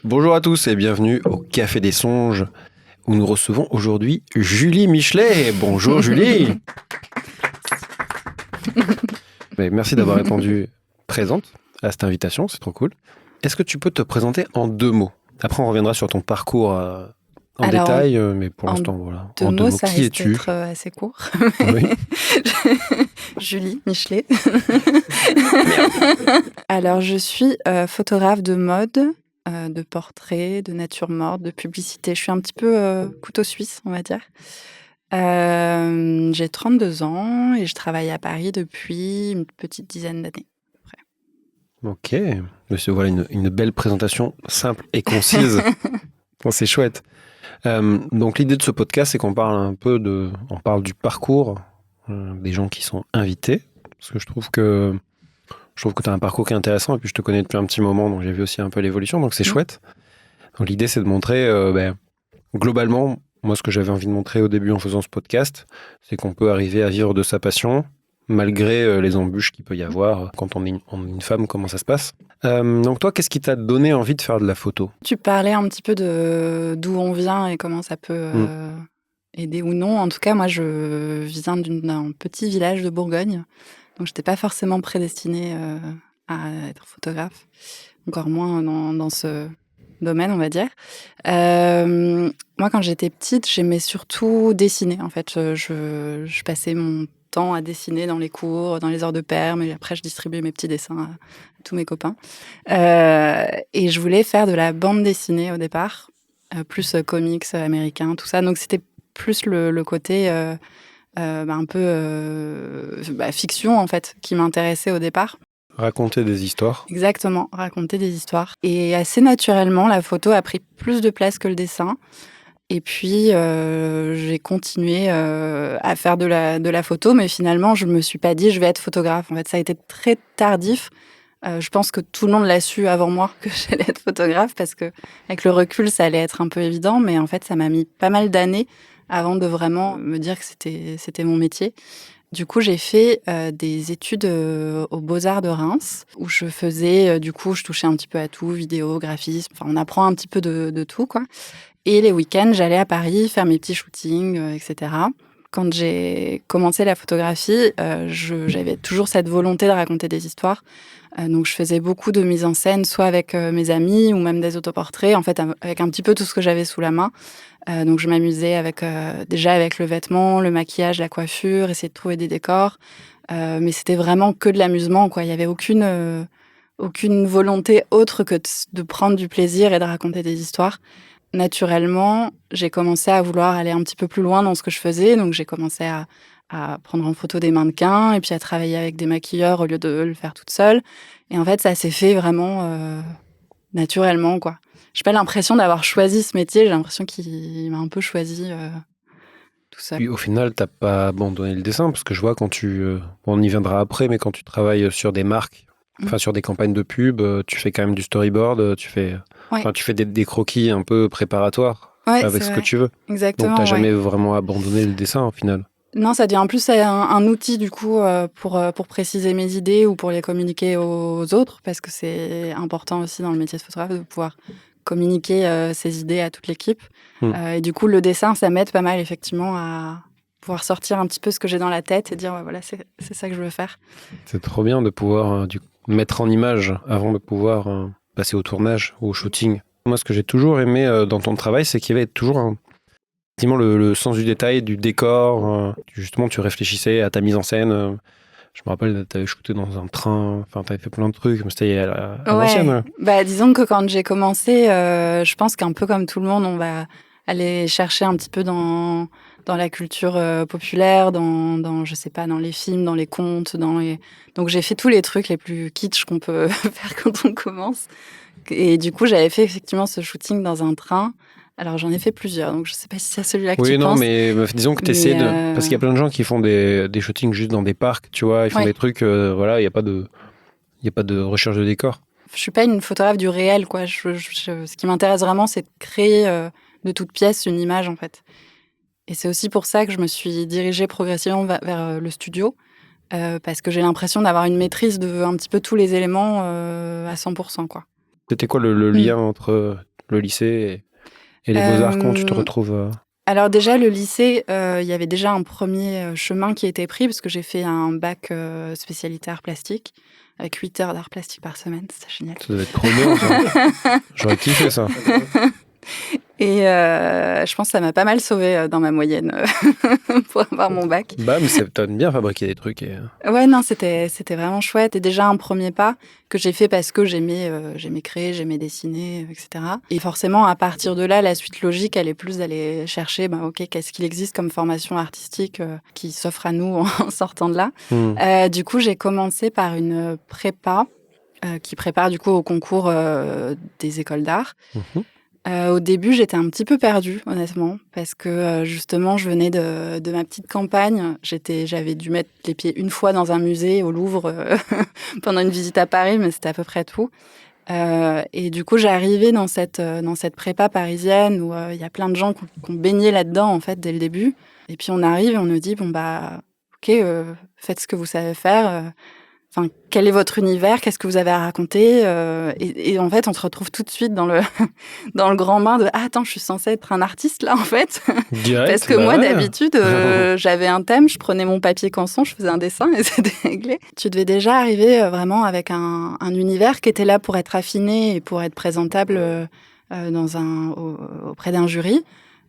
Bonjour à tous et bienvenue au Café des Songes où nous recevons aujourd'hui Julie Michelet. Bonjour Julie. Mais merci d'avoir répondu présente à cette invitation, c'est trop cool. Est-ce que tu peux te présenter en 2 mots? Après on reviendra sur ton parcours en détail, mais pour l'instant voilà. En 2 mots, ça qui risque es-tu? d'être assez court. Oui. Julie Michelet. Alors je suis photographe de mode, de portrait, de nature morte, de publicité. Je suis un petit peu couteau suisse, on va dire. J'ai 32 ans et je travaille à Paris depuis une petite dizaine d'années. Ok, monsieur, voilà une belle présentation simple et concise. Bon, c'est chouette. Donc l'idée de ce podcast, c'est qu'on parle on parle du parcours des gens qui sont invités, parce que je trouve que tu as un parcours qui est intéressant, et puis je te connais depuis un petit moment, donc j'ai vu aussi un peu l'évolution, donc c'est chouette. Donc l'idée, c'est de montrer, globalement, moi ce que j'avais envie de montrer au début en faisant ce podcast, c'est qu'on peut arriver à vivre de sa passion, malgré les embûches qu'il peut y avoir quand on est une femme, comment ça se passe. Donc toi, qu'est-ce qui t'a donné envie de faire de la photo? Tu parlais un petit peu de d'où on vient et comment ça peut aider ou non. En tout cas, moi, je viens d'un petit village de Bourgogne, donc je n'étais pas forcément prédestinée à être photographe, encore moins dans ce domaine, on va dire. Moi, quand j'étais petite, j'aimais surtout dessiner. En fait, je passais mon temps à dessiner dans les cours, dans les heures de perm, et après, je distribuais mes petits dessins à tous mes copains. Et je voulais faire de la bande dessinée au départ, plus comics américains, tout ça. Donc, c'était plus le côté un peu fiction, en fait, qui m'intéressait au départ. Raconter des histoires. Exactement, raconter des histoires. Et assez naturellement, la photo a pris plus de place que le dessin. Et puis, j'ai continué à faire de la photo, mais finalement, je ne me suis pas dit « je vais être photographe ». En fait, ça a été très tardif. Je pense que tout le monde l'a su avant moi que j'allais être photographe, parce qu'avec le recul, ça allait être un peu évident. Mais en fait, ça m'a mis pas mal d'années avant de vraiment me dire que c'était mon métier. Du coup, j'ai fait des études aux Beaux-Arts de Reims, où je faisais, je touchais un petit peu à tout, vidéo, graphisme, enfin, on apprend un petit peu de tout, quoi. Et les week-ends, j'allais à Paris faire mes petits shootings, etc. Quand j'ai commencé la photographie, j'avais toujours cette volonté de raconter des histoires. Donc, je faisais beaucoup de mise en scène, soit avec mes amis ou même des autoportraits, en fait, avec un petit peu tout ce que j'avais sous la main. Donc, je m'amusais déjà avec le vêtement, le maquillage, la coiffure, essayer de trouver des décors. Mais c'était vraiment que de l'amusement, quoi. Il n'y avait aucune volonté autre que de prendre du plaisir et de raconter des histoires. Naturellement, j'ai commencé à vouloir aller un petit peu plus loin dans ce que je faisais. Donc, j'ai commencé à prendre en photo des mannequins et puis à travailler avec des maquilleurs au lieu de le faire toute seule. Et en fait, ça s'est fait vraiment naturellement, quoi. J'ai pas l'impression d'avoir choisi ce métier. J'ai l'impression qu'il m'a un peu choisi tout seul. Puis au final, t'as pas abandonné le dessin, parce que je vois on y viendra après, mais quand tu travailles sur des marques, enfin sur des campagnes de pub, tu fais quand même du storyboard, tu fais des croquis un peu préparatoires avec ce que tu veux. Exactement. Donc t'as jamais vraiment abandonné le dessin au final. Non, ça devient en plus un outil du coup pour préciser mes idées ou pour les communiquer aux autres, parce que c'est important aussi dans le métier de photographe de pouvoir communiquer ses idées à toute l'équipe. Et du coup, le dessin, ça m'aide pas mal effectivement à pouvoir sortir un petit peu ce que j'ai dans la tête et dire ouais, voilà, c'est ça que je veux faire. C'est trop bien de pouvoir mettre en image avant de pouvoir passer au tournage ou au shooting. Moi, ce que j'ai toujours aimé dans ton travail, c'est qu'il y avait toujours effectivement le sens du détail, du décor. Justement, tu réfléchissais à ta mise en scène. Je me rappelle, tu avais shooté dans un train, enfin, tu avais fait plein de trucs, mais c'était à l'ancienne. Bah, disons que quand j'ai commencé, je pense qu'un peu comme tout le monde, on va aller chercher un petit peu dans la culture populaire, je sais pas, dans les films, dans les contes, Donc j'ai fait tous les trucs les plus kitsch qu'on peut faire quand on commence. Et du coup, j'avais fait effectivement ce shooting dans un train. Alors, j'en ai fait plusieurs, donc je sais pas si c'est celui-là que tu penses. Oui, non, mais disons que tu essaies de... Parce qu'il y a plein de gens qui font des shootings juste dans des parcs, tu vois, ils font des trucs, voilà, il n'y a pas de recherche de décor. Je suis pas une photographe du réel, quoi. Ce qui m'intéresse vraiment, c'est de créer de toutes pièces une image, en fait. Et c'est aussi pour ça que je me suis dirigée progressivement vers le studio, parce que j'ai l'impression d'avoir une maîtrise de un petit peu tous les éléments à 100%, quoi. C'était quoi le lien entre le lycée et les beaux-arts, quand tu te retrouves Alors déjà, le lycée, il y avait déjà un premier chemin qui était pris parce que j'ai fait un bac spécialité art plastique avec 8 heures d'art plastique par semaine. C'était génial. Ça devait être trop bien, ça. J'aurais kiffé ça. Et je pense que ça m'a pas mal sauvée dans ma moyenne pour avoir mon bac. Bah, mais t'aimes bien fabriquer des trucs. Ouais, non, c'était vraiment chouette. Et déjà un premier pas que j'ai fait parce que j'aimais créer, j'aimais dessiner, etc. Et forcément, à partir de là, la suite logique, elle est plus d'aller chercher, ok, qu'est-ce qu'il existe comme formation artistique qui s'offre à nous en sortant de là. Du coup, j'ai commencé par une prépa qui prépare du coup au concours des écoles d'art. Au début, j'étais un petit peu perdue, honnêtement, parce que justement, je venais de ma petite campagne. J'avais dû mettre les pieds une fois dans un musée au Louvre pendant une visite à Paris, mais c'était à peu près tout. Et du coup, j'arrivais dans cette prépa parisienne où il y a plein de gens qui ont baigné là-dedans, en fait, dès le début. Et puis, on arrive et on nous dit, ok, faites ce que vous savez faire. Enfin, quel est votre univers? Qu'est-ce que vous avez à raconter? Et en fait, on se retrouve tout de suite dans le grand bain de attends, je suis censée être un artiste là en fait. Direct, parce que moi d'habitude, j'avais un thème, je prenais mon papier canson, je faisais un dessin et c'était réglé. Tu devais déjà arriver vraiment avec un univers qui était là pour être affiné et pour être présentable auprès d'un jury,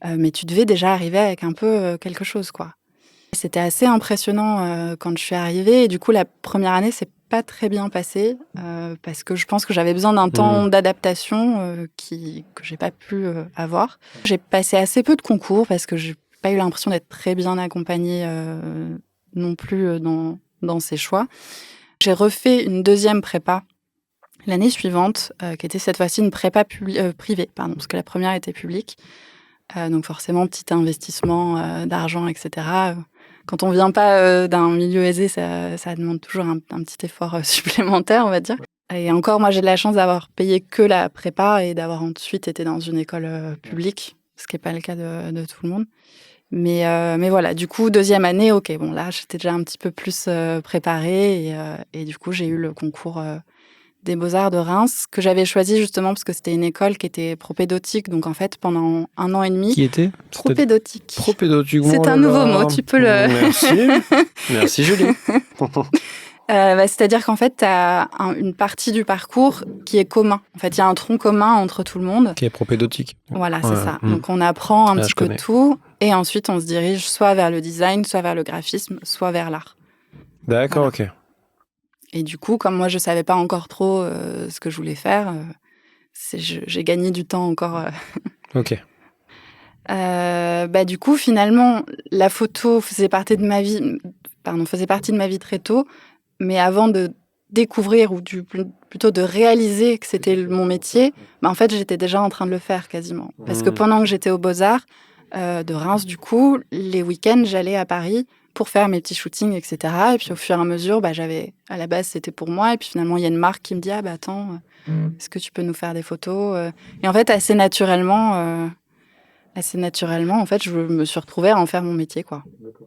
mais tu devais déjà arriver avec un peu quelque chose quoi. C'était assez impressionnant quand je suis arrivée. Et du coup, la première année, c'est pas très bien passé parce que je pense que j'avais besoin d'un temps d'adaptation que j'ai pas pu avoir. J'ai passé assez peu de concours parce que j'ai pas eu l'impression d'être très bien accompagnée non plus dans ces choix. J'ai refait une deuxième prépa l'année suivante, qui était cette fois-ci une prépa privée, parce que la première était publique. Donc forcément, petit investissement d'argent, etc. Quand on vient pas d'un milieu aisé, ça demande toujours un petit effort supplémentaire, on va dire. Et encore, moi, j'ai de la chance d'avoir payé que la prépa et d'avoir ensuite été dans une école publique, ce qui n'est pas le cas de tout le monde. Mais voilà, du coup, deuxième année, ok, bon là, j'étais déjà un petit peu plus préparée et du coup, j'ai eu le concours des Beaux-Arts de Reims, que j'avais choisi justement parce que c'était une école qui était propédotique. Donc en fait, pendant 1 an et demi... Qui était propédotique. Propédotique. C'est un nouveau mot, tu peux le... Merci. Merci Julie. C'est-à-dire qu'en fait, tu as une partie du parcours qui est commun. En fait, il y a un tronc commun entre tout le monde. Qui est propédotique. Voilà, c'est ça. Donc on apprend un petit peu tout et ensuite on se dirige soit vers le design, soit vers le graphisme, soit vers l'art. D'accord, ok. Et du coup, comme moi, je savais pas encore trop ce que je voulais faire, j'ai gagné du temps encore. Ok. Du coup, finalement, la photo faisait partie de ma vie très tôt, mais avant de découvrir ou plutôt de réaliser que c'était mon métier, en fait, j'étais déjà en train de le faire quasiment. Parce que pendant que j'étais aux Beaux-Arts de Reims, du coup, les week-ends, j'allais à Paris pour faire mes petits shootings, etc. Et puis au fur et à mesure, à la base, c'était pour moi. Et puis finalement, il y a une marque qui me dit « Ah attends, est-ce que tu peux nous faire des photos ?» Et en fait, assez naturellement, en fait, je me suis retrouvée à en faire mon métier, quoi.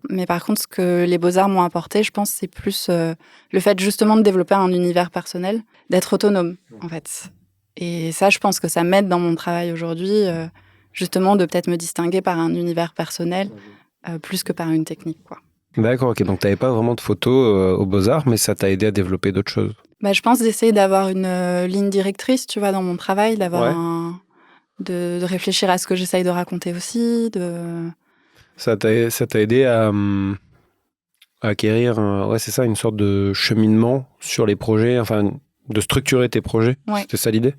Mais par contre, ce que les Beaux-Arts m'ont apporté, je pense, c'est plus le fait justement de développer un univers personnel, d'être autonome, en fait. Et ça, je pense que ça m'aide dans mon travail aujourd'hui, justement, de peut-être me distinguer par un univers personnel plus que par une technique, quoi. D'accord, ok. Donc, tu n'avais pas vraiment de photos aux Beaux-Arts, mais ça t'a aidé à développer d'autres choses. Je pense d'essayer d'avoir une ligne directrice, tu vois, dans mon travail, d'avoir de réfléchir à ce que j'essaye de raconter aussi. Ça t'a aidé à acquérir, c'est ça, une sorte de cheminement sur les projets, enfin, de structurer tes projets. Ouais. C'était ça l'idée?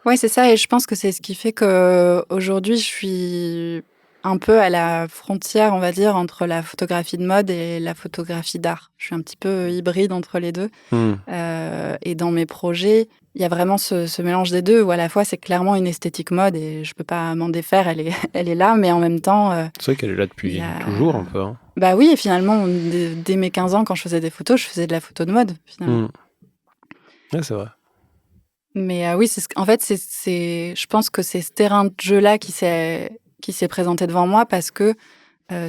Ouais, c'est ça. Et je pense que c'est ce qui fait qu'aujourd'hui, je suis un peu à la frontière, on va dire, entre la photographie de mode et la photographie d'art. Je suis un petit peu hybride entre les deux. Et dans mes projets, il y a vraiment ce mélange des deux où à la fois c'est clairement une esthétique mode et je peux pas m'en défaire, elle est là, mais en même temps... c'est vrai qu'elle est là depuis toujours un peu. Hein. Bah oui, et finalement, dès mes 15 ans, quand je faisais des photos, je faisais de la photo de mode, finalement. Ouais, c'est vrai. Mais oui, en fait, je pense que c'est ce terrain de jeu-là qui s'est présenté devant moi parce que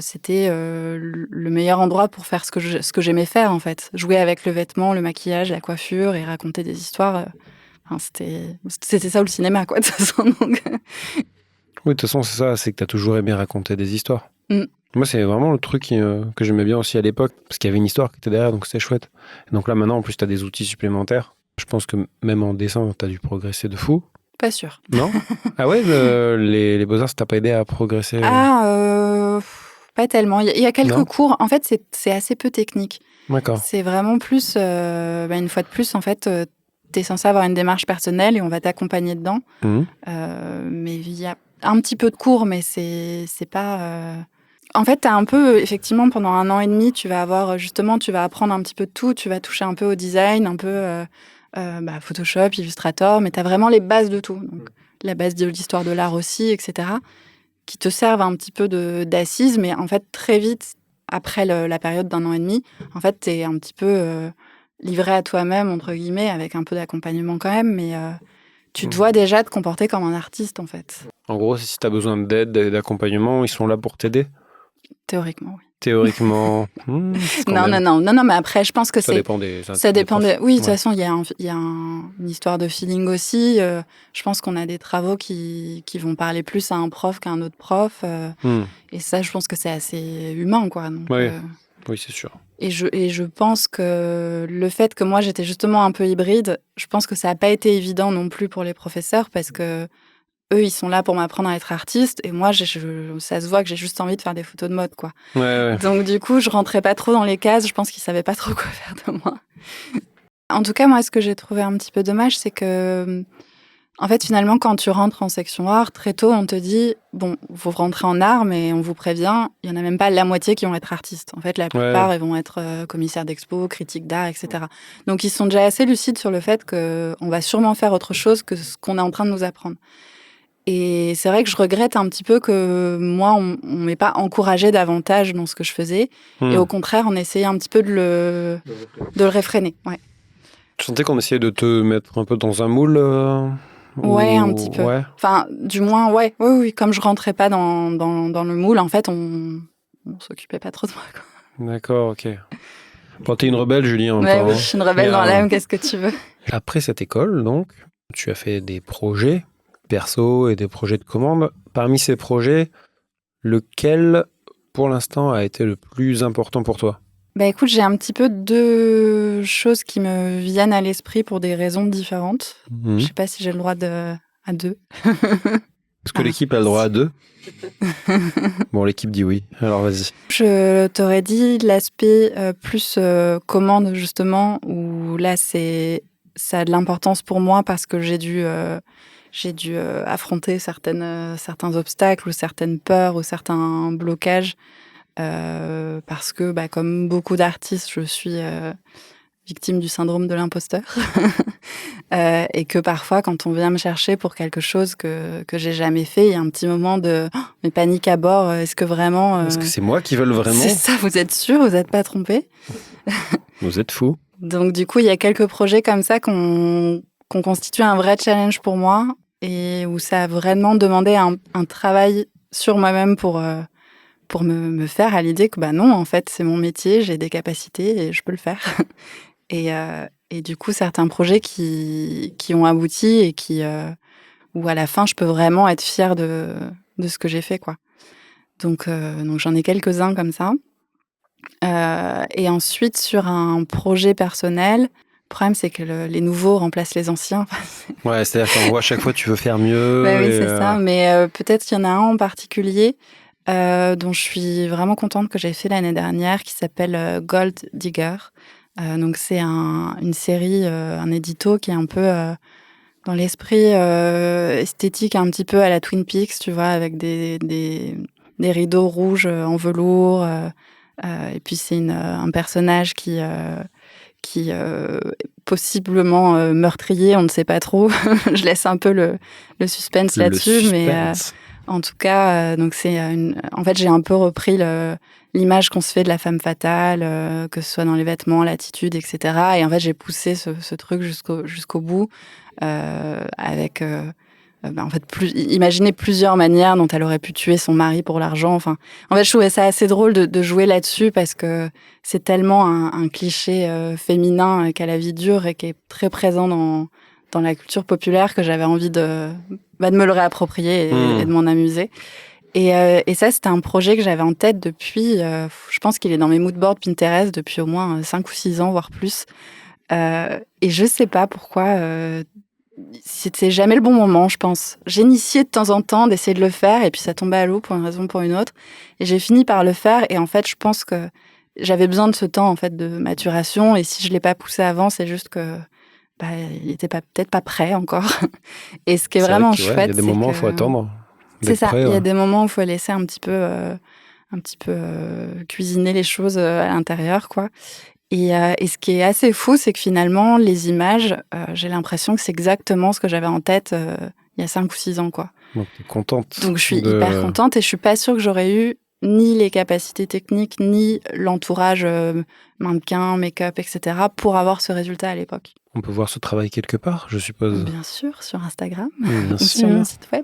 c'était le meilleur endroit pour faire ce que j'aimais faire, en fait. Jouer avec le vêtement, le maquillage, la coiffure et raconter des histoires. Enfin, c'était ça ou le cinéma, quoi, de toute façon. Donc... Oui, de toute façon, c'est ça, c'est que tu as toujours aimé raconter des histoires. Mm. Moi, c'est vraiment le truc que j'aimais bien aussi à l'époque, parce qu'il y avait une histoire qui était derrière, donc c'était chouette. Et donc là, maintenant, en plus, tu as des outils supplémentaires. Je pense que même en dessin, tu as dû progresser de fou. Pas sûr. Non? Ah ouais, les Beaux-Arts, ça t'a pas aidé à progresser? Pas tellement. Il y a quelques Non. cours. En fait, c'est assez peu technique. D'accord. C'est vraiment plus, une fois de plus, en fait, tu es censé avoir une démarche personnelle et on va t'accompagner dedans. Mhm. Mais il y a un petit peu de cours, mais c'est pas... En fait, tu as un peu, effectivement, pendant 1 an et demi, tu vas apprendre un petit peu de tout. Tu vas toucher un peu au design, un peu Photoshop, Illustrator, mais tu as vraiment les bases de tout. Donc, la base de l'histoire de l'art aussi, etc., qui te servent un petit peu d'assises, mais en fait, très vite, après la période d'1 an et demi, en fait, tu es un petit peu livré à toi-même, entre guillemets, avec un peu d'accompagnement quand même, mais tu dois déjà te comporter comme un artiste, en fait. En gros, si tu as besoin d'aide et d'accompagnement, ils sont là pour t'aider? Théoriquement, oui. Théoriquement. Non, mais après, je pense que ça dépend des Oui, de toute ouais. façon, il y a une histoire de feeling aussi. Je pense qu'on a des travaux qui vont parler plus à un prof qu'à un autre prof. Et ça, je pense que c'est assez humain, quoi. Donc, Oui, oui, c'est sûr. Et je pense que le fait que moi, j'étais justement un peu hybride, je pense que ça n'a pas été évident non plus pour les professeurs parce que eux, ils sont là pour m'apprendre à être artiste. Et moi, ça se voit que j'ai juste envie de faire des photos de mode, quoi. Ouais. Donc, du coup, je rentrais pas trop dans les cases. Je pense qu'ils savaient pas trop quoi faire de moi. En tout cas, moi, ce que j'ai trouvé un petit peu dommage, c'est que, en fait, finalement, quand tu rentres en section art, très tôt, on te dit, bon, vous rentrez en art, mais on vous prévient, il y en a même pas la moitié qui vont être artistes. En fait, la plupart, ils vont être commissaires d'expo, critiques d'art, etc. Donc, ils sont déjà assez lucides sur le fait qu'on va sûrement faire autre chose que ce qu'on est en train de nous apprendre. Et c'est vrai que je regrette un petit peu que moi, on m'ait pas encouragé davantage dans ce que je faisais. Et au contraire, on essayait un petit peu de le réfréner. Ouais. Tu sentais qu'on essayait de te mettre un peu dans un moule Ouais, un petit peu. Ouais. Enfin, du moins, ouais. Oui. Comme je rentrais pas dans le moule, en fait, on s'occupait pas trop de moi, quoi. D'accord, ok. Bon, t'es une rebelle, Julie, en même Ouais, temps. oui, je suis une rebelle dans l'âme, qu'est-ce que tu veux? Après cette école, donc, tu as fait des projets perso et des projets de commande. Parmi ces projets, lequel, pour l'instant, a été le plus important pour toi? Bah écoute, j'ai un petit peu 2 choses qui me viennent à l'esprit pour des raisons différentes. Je sais pas si j'ai le droit à 2. Est-ce que l'équipe a le droit à 2? Bon, l'équipe dit oui. Alors, vas-y. Je t'aurais dit l'aspect plus commande, justement, où là, ça a de l'importance pour moi parce que j'ai dû affronter certains obstacles ou certaines peurs ou certains blocages. Parce que, comme beaucoup d'artistes, je suis victime du syndrome de l'imposteur. Et que parfois, quand on vient me chercher pour quelque chose que j'ai jamais fait, il y a un petit moment de mais panique à bord. Est-ce que vraiment... Est-ce que c'est moi qui veux le vraiment? C'est ça, vous êtes sûr? Vous n'êtes pas trompé? Vous êtes fous. Donc, du coup, il y a quelques projets comme ça qu'on constitue un vrai challenge pour moi et où ça a vraiment demandé un travail sur moi-même pour me faire à l'idée que non, en fait, c'est mon métier, j'ai des capacités et je peux le faire. Et du coup, certains projets qui ont abouti et où à la fin, je peux vraiment être fière de ce que j'ai fait, quoi. Donc j'en ai quelques-uns comme ça. Et ensuite, sur un projet personnel, le problème, c'est que les nouveaux remplacent les anciens. Ouais, c'est-à-dire qu'en gros, à chaque fois, tu veux faire mieux. Oui, c'est ça. Mais peut-être qu'il y en a un en particulier dont je suis vraiment contente que j'ai fait l'année dernière, qui s'appelle Gold Digger. Donc c'est une série, un édito qui est un peu dans l'esprit esthétique, un petit peu à la Twin Peaks, tu vois, avec des rideaux rouges en velours. Et puis c'est un personnage qui possiblement meurtrier, on ne sait pas trop. Je laisse un peu le suspense là-dessus, mais en tout cas, donc en fait, j'ai un peu repris l'image qu'on se fait de la femme fatale, que ce soit dans les vêtements, l'attitude, etc. Et en fait, j'ai poussé ce truc jusqu'au bout, avec en fait, imaginer plusieurs manières dont elle aurait pu tuer son mari pour l'argent. Enfin, en fait, je trouvais ça assez drôle de jouer là-dessus parce que c'est tellement un cliché féminin qui a la vie dure et qui est très présent dans la culture populaire que j'avais envie de me le réapproprier et de m'en amuser. Et ça, c'était un projet que j'avais en tête depuis, je pense qu'il est dans mes moodboards Pinterest depuis au moins 5 ou 6 ans, voire plus. Et je sais pas pourquoi, c'était jamais le bon moment, je pense. J'initiais de temps en temps d'essayer de le faire, et puis ça tombait à l'eau pour une raison ou pour une autre. Et j'ai fini par le faire, et en fait, je pense que j'avais besoin de ce temps, en fait, de maturation, et si je l'ai pas poussé avant, c'est juste que il était peut-être pas prêt encore. Et ce qui est vraiment chouette, il y a des moments où il faut attendre. C'est ça, il y a des moments où il faut laisser un petit peu cuisiner les choses à l'intérieur, quoi. Et ce qui est assez fou, c'est que finalement, les images, j'ai l'impression que c'est exactement ce que j'avais en tête il y a 5 ou 6 ans, quoi. Donc, tu es contente. Donc, je suis hyper contente, et je suis pas sûre que j'aurais eu ni les capacités techniques, ni l'entourage mannequin, make-up, etc., pour avoir ce résultat à l'époque. On peut voir ce travail quelque part, je suppose. Bien sûr, sur Instagram, bien ou sûr. sur mon site web.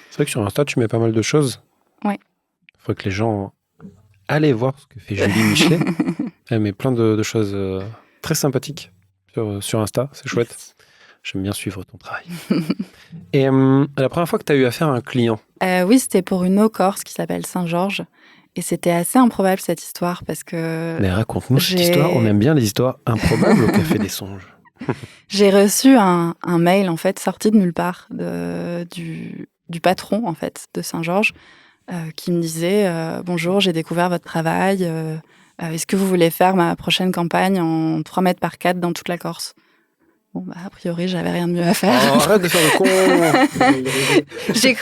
C'est vrai que sur Insta, tu mets pas mal de choses. Ouais. Il faudrait que les gens aillent voir ce que fait Julie Michelet. Elle met plein de choses très sympathiques sur Insta, c'est chouette. J'aime bien suivre ton travail. Et la première fois que tu as eu affaire à un client? Oui, c'était pour une eau corse qui s'appelle Saint-Georges. Et c'était assez improbable, cette histoire, parce que... Mais raconte-nous cette histoire. On aime bien les histoires improbables au Café des Songes. J'ai reçu un mail, en fait, sorti de nulle part, du patron, en fait, de Saint-Georges, qui me disait « Bonjour, j'ai découvert votre travail. Est-ce que vous voulez faire ma prochaine campagne en 3 mètres par 4 dans toute la Corse ?» Bon, a priori, j'avais rien de mieux à faire. Oh, arrête de faire le con. J'ai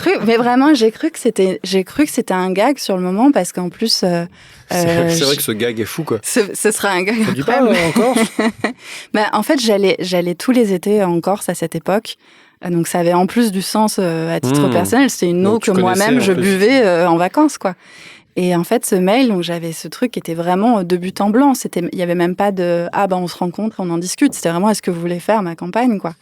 cru que c'était un gag sur le moment, parce qu'en plus... c'est vrai que ce gag est fou, quoi. Ce sera un gag. Ça dit pas en Corse? En fait, j'allais tous les étés en Corse à cette époque. Donc, ça avait en plus du sens à titre personnel. C'était une eau que moi-même, je buvais en vacances, quoi. Et en fait, ce mail, donc j'avais ce truc qui était vraiment de but en blanc. Il y avait même pas de on se rencontre, on en discute. C'était vraiment est-ce que vous voulez faire ma campagne, quoi.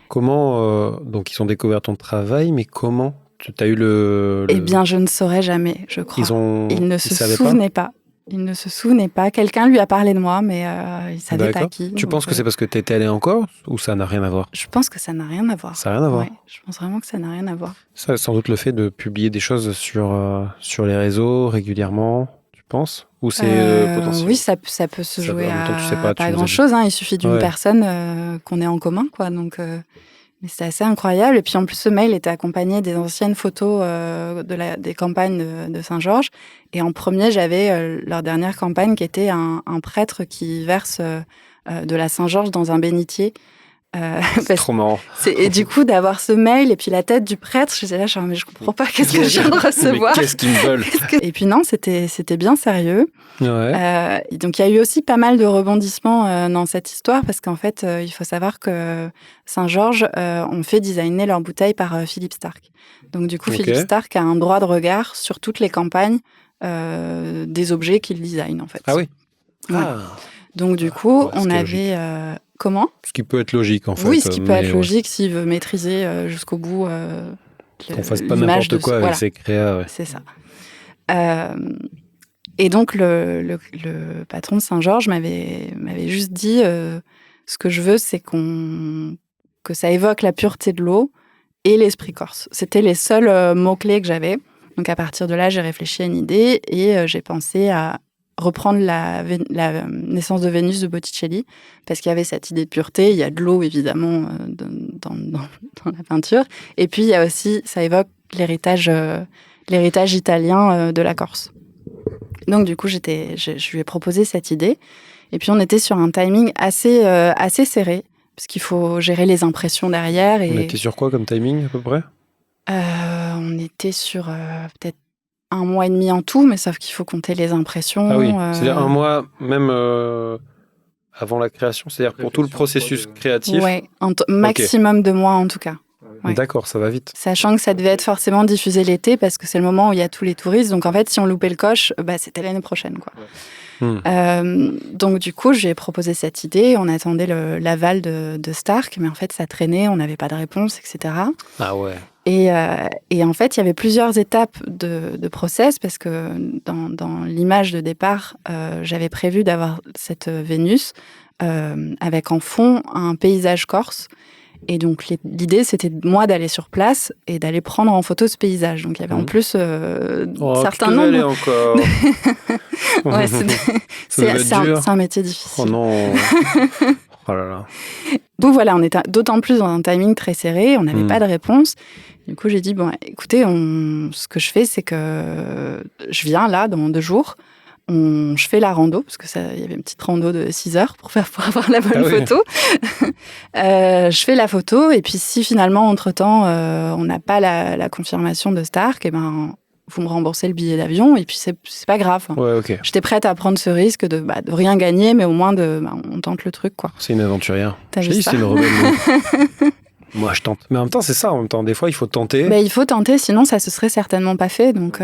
Comment donc ils ont découvert ton travail, mais comment tu as eu le... Eh bien, je ne saurais jamais, je crois. Ils ne se souvenaient pas. Il ne se souvenait pas. Quelqu'un lui a parlé de moi, mais il savait pas qui. Tu penses que c'est parce que tu étais allée en Corse, ou ça n'a rien à voir? Je pense que ça n'a rien à voir. Ça n'a rien à voir. Ouais, je pense vraiment que ça n'a rien à voir. Ça, sans doute le fait de publier des choses sur les réseaux régulièrement, tu penses? Ou c'est potentiel? Oui, ça peut se jouer à pas grand-chose. Il suffit d'une personne qu'on ait en commun, quoi. Donc, mais c'était assez incroyable. Et puis en plus, ce mail était accompagné des anciennes photos des campagnes de Saint-Georges. Et en premier, j'avais leur dernière campagne qui était un prêtre qui verse de la Saint-Georges dans un bénitier. C'est trop marrant. Et du coup, d'avoir ce mail et puis la tête du prêtre, je disais là, mais je comprends pas, qu'est-ce que je viens de recevoir? Mais qu'est-ce qu'ils me veulent? Et puis non, c'était bien sérieux. Ouais. Donc il y a eu aussi pas mal de rebondissements dans cette histoire, parce qu'en fait, il faut savoir que Saint-Georges ont fait designer leurs bouteilles par Philippe Starck. Donc du coup, Philippe Starck a un droit de regard sur toutes les campagnes des objets qu'il design, en fait. Ah oui. Ouais. Donc du coup, on avait... Comment? Ce qui peut être logique, en fait. Oui, ce qui peut être logique s'il veut maîtriser jusqu'au bout qu'on fasse pas n'importe quoi avec ses créas. Ouais. C'est ça. Et donc, le patron de Saint-Georges m'avait juste dit ce que je veux, c'est que ça évoque la pureté de l'eau et l'esprit corse. C'était les seuls mots-clés que j'avais. Donc, à partir de là, j'ai réfléchi à une idée et j'ai pensé à reprendre la naissance de Vénus de Botticelli, parce qu'il y avait cette idée de pureté. Il y a de l'eau, évidemment, dans la peinture. Et puis, il y a aussi, ça évoque l'héritage italien de la Corse. Donc, du coup, je lui ai proposé cette idée. Et puis, on était sur un timing assez serré, parce qu'il faut gérer les impressions derrière. On était sur quoi comme timing, à peu près? On était sur peut-être 1 mois et demi en tout, mais sauf qu'il faut compter les impressions. Ah oui, c'est-à-dire 1 mois même avant la création, c'est-à-dire pour tout le processus créatif? Oui, maximum 2 mois en tout cas. Ouais. D'accord, ça va vite. Sachant que ça devait être forcément diffusé l'été, parce que c'est le moment où il y a tous les touristes. Donc en fait, si on loupait le coche, c'était l'année prochaine, quoi. Donc du coup, j'ai proposé cette idée. On attendait l'aval de Starck, mais en fait, ça traînait, on n'avait pas de réponse, etc. Ah ouais. Et en fait, il y avait plusieurs étapes de process, parce que dans l'image de départ, j'avais prévu d'avoir cette Vénus avec en fond un paysage corse. Et donc, l'idée, c'était, moi, d'aller sur place et d'aller prendre en photo ce paysage. Donc, il y avait en plus certains nombres... Tu encore. Ouais, c'est un métier difficile. Oh non. Oh là là. Donc voilà, on était d'autant plus dans un timing très serré, on n'avait pas de réponse. Du coup, j'ai dit, bon, écoutez, ce que je fais, c'est que je viens là, dans 2 jours, je fais la rando, parce qu'il y avait une petite rando de 6 heures pour avoir la bonne photo. Je fais la photo, et puis si finalement, entre-temps, on n'a pas la confirmation de Stark, eh ben, vous me remboursez le billet d'avion, et puis c'est pas grave. Ouais, ok. J'étais prête à prendre ce risque de rien gagner, mais au moins on tente le truc, quoi. C'est une aventurière. T'as vu ça ? C'est une rebelle. Moi, je tente. Mais en même temps, c'est ça. En même temps, des fois, il faut tenter. Il faut tenter, sinon ça se serait certainement pas fait. Donc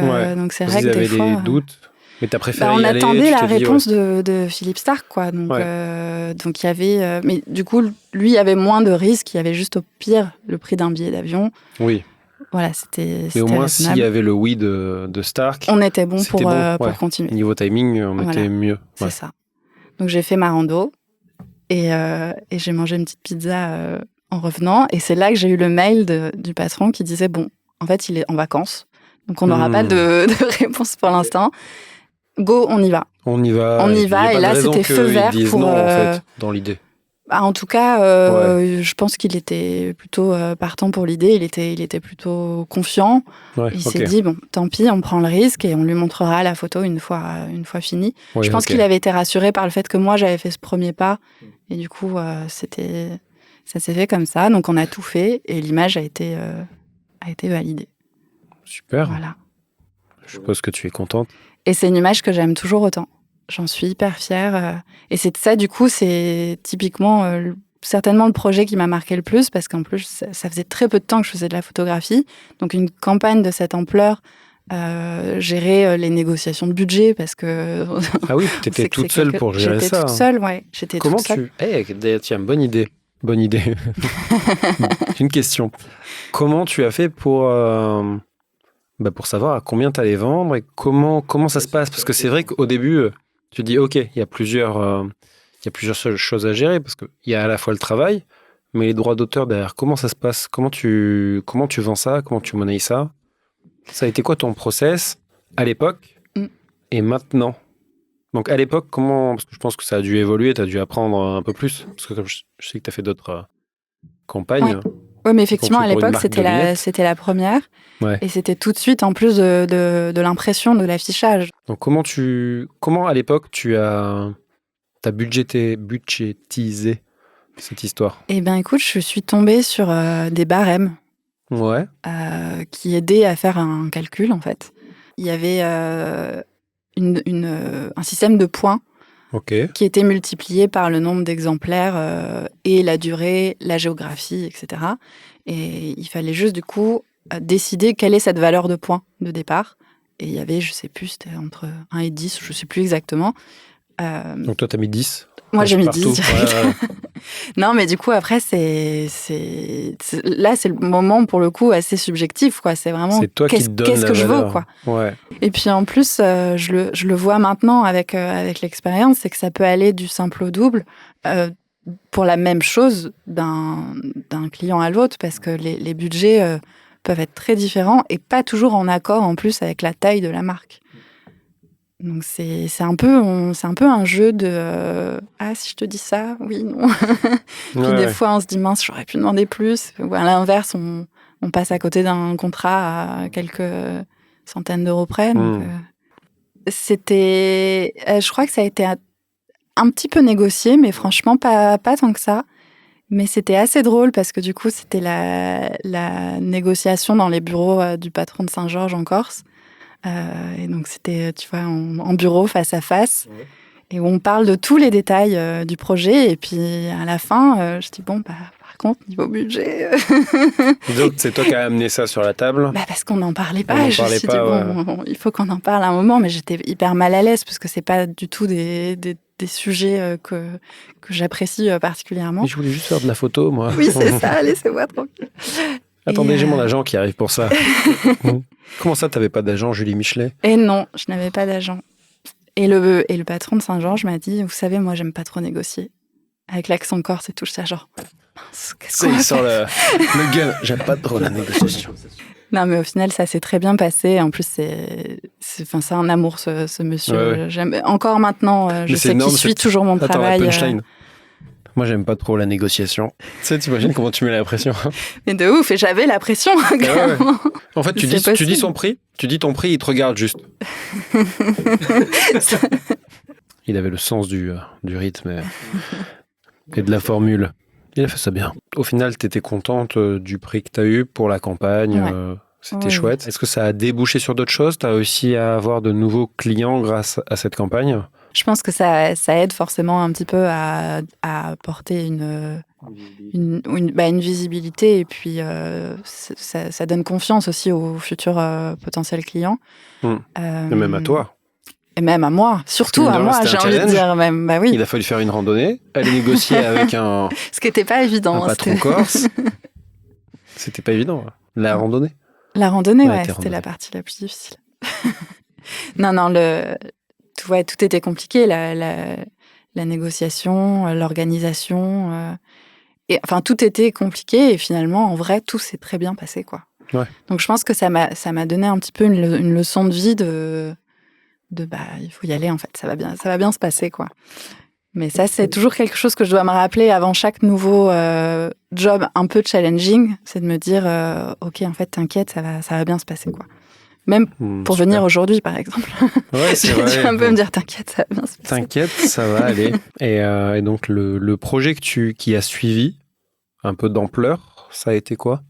c'est vrai que des fois... Vous avez des doutes, mais t'as préféré y aller. On attendait la réponse de Philippe Stark, quoi. Donc il y avait... mais du coup, lui, il y avait moins de risques. Il y avait juste au pire le prix d'un billet d'avion. Oui. Voilà, c'était Mais au moins, raisonnable. s'il y avait le oui de Stark... On était bon pour continuer. Niveau timing, on était mieux. C'est ça. Donc j'ai fait ma rando et j'ai mangé une petite pizza... en revenant, et c'est là que j'ai eu le mail du patron qui disait, bon, en fait, il est en vacances, donc on n'aura pas de réponse pour l'instant. Go, on y va. On y va, et là, c'était feu vert pour... non, en fait, dans l'idée. En tout cas, je pense qu'il était plutôt partant pour l'idée, il était plutôt confiant. Il s'est dit, bon, tant pis, on prend le risque et on lui montrera la photo une fois finie. Je pense qu'il avait été rassuré par le fait que moi, j'avais fait ce premier pas, et du coup, ça s'est fait comme ça, donc on a tout fait et l'image a été validée. Super. Voilà. Je suppose que tu es contente. Et c'est une image que j'aime toujours autant. J'en suis hyper fière. Et c'est ça, du coup, c'est typiquement certainement le projet qui m'a marqué le plus, parce qu'en plus, ça faisait très peu de temps que je faisais de la photographie. Donc une campagne de cette ampleur, gérer les négociations de budget, parce que... Ah oui, tu étais toute seule pour gérer ça. J'étais toute seule, ouais. Comment tu... tiens, bonne idée. Une question. Comment tu as fait pour savoir à combien tu allais vendre et comment ça se passe? Parce que c'est vrai qu'au début, tu dis, OK, il y a plusieurs choses à gérer, parce qu'il y a à la fois le travail, mais les droits d'auteur derrière. Comment ça se passe? Comment tu vends ça? Comment tu monnaies ça? Ça a été quoi ton process à l'époque et maintenant? Donc, à l'époque, parce que je pense que ça a dû évoluer, tu as dû apprendre un peu plus. Parce que comme je sais que tu as fait d'autres campagnes. Oui, mais effectivement, à l'époque, c'était la première. Ouais. Et c'était tout de suite, en plus de l'impression, de l'affichage. Donc, comment à l'époque, t'as budgétisé cette histoire? Eh bien, écoute, je suis tombée sur des barèmes. Ouais. Qui aidaient à faire un calcul, en fait. Il y avait... un système de points qui était multiplié par le nombre d'exemplaires et la durée, la géographie, etc. Et il fallait juste, du coup, décider quelle est cette valeur de points de départ. Et il y avait, je sais plus, c'était entre 1 et 10, je sais plus exactement. Donc toi, tu as mis 10? Moi, j'ai mis 10. Non, mais du coup, après, là, c'est le moment, pour le coup, assez subjectif, quoi. C'est vraiment, c'est toi qui te donne qu'est-ce que je veux, quoi. Ouais. Et puis, en plus, je le vois maintenant avec l'expérience, c'est que ça peut aller du simple au double pour la même chose d'un client à l'autre, parce que les budgets peuvent être très différents et pas toujours en accord, en plus, avec la taille de la marque. Donc c'est un peu un jeu de si je te dis ça, oui, non. Puis des fois on se dit mince, j'aurais pu demander plus. Ou à l'inverse, on passe à côté d'un contrat à quelques centaines d'euros près. Donc, je crois que ça a été un petit peu négocié, mais franchement pas tant que ça. Mais c'était assez drôle parce que du coup c'était la négociation dans les bureaux du patron de Saint-Georges en Corse. Et donc, c'était, tu vois, en bureau, face à face, et où on parle de tous les détails du projet. Et puis, à la fin, je dis, bon, par contre, niveau budget... Donc, c'est toi qui as amené ça sur la table? Parce qu'on n'en parlait pas. Je me suis dit, bon, il faut qu'on en parle à un moment. Mais j'étais hyper mal à l'aise, parce que c'est pas du tout des sujets que j'apprécie particulièrement. Mais je voulais juste faire de la photo, moi. Oui, c'est ça, laissez-moi tranquille. Attendez, j'ai mon agent qui arrive pour ça. Comment ça, t'avais pas d'agent, Julie Michelet? Et non, je n'avais pas d'agent. Et le patron de Saint-Georges m'a dit, vous savez, moi, j'aime pas trop négocier. avec l'accent corse et tout, j'étais genre, mince, qu'est-ce Ça, qu'on il va sort faire le gun. J'aime pas trop la négociation. Non, mais au final, ça s'est très bien passé. En plus, c'est un amour, ce monsieur. Ouais. J'aime, encore maintenant, je Mais c'est sais qu'il énorme, suit toujours mon Attends, travail. la punchline. Moi, j'aime pas trop la négociation. Tu sais, t'imagines comment tu mets la pression. Mais de ouf, et j'avais la pression, clairement. En fait, tu dis son prix, tu dis ton prix, il te regarde juste. Il avait le sens du rythme et de la formule. Il a fait ça bien. Au final, tu étais contente du prix que tu as eu pour la campagne. Ouais. C'était Oui. chouette. Est-ce que ça a débouché sur d'autres choses? Tu as réussi à avoir de nouveaux clients grâce à cette campagne? Je pense que ça aide forcément un petit peu à apporter une visibilité et puis ça donne confiance aussi aux futurs potentiels clients. Et même à toi. Et même à moi, surtout à moi, j'ai envie de dire même. Bah oui. Il a fallu faire une randonnée, aller négocier avec un. Ce qui n'était pas évident. Un patron corse. C'était pas évident. La randonnée. La randonnée, ouais, c'était la partie la plus difficile. Non, tout était compliqué, la négociation, l'organisation. Et enfin, tout était compliqué et finalement, en vrai, tout s'est très bien passé, quoi. Ouais. Donc, je pense que ça m'a donné un petit peu une leçon de vie il faut y aller, en fait, ça va bien se passer, quoi. Mais ça, c'est toujours quelque chose que je dois me rappeler avant chaque nouveau job un peu challenging, c'est de me dire, ok, en fait, t'inquiète, ça va bien se passer, quoi. Même pour venir aujourd'hui, par exemple. Ouais, c'est vrai. Tu vas un peu me dire, t'inquiète, ça va bien se passer. T'inquiète, ça va aller. Et donc, le projet qui a suivi, un peu d'ampleur, ça a été quoi?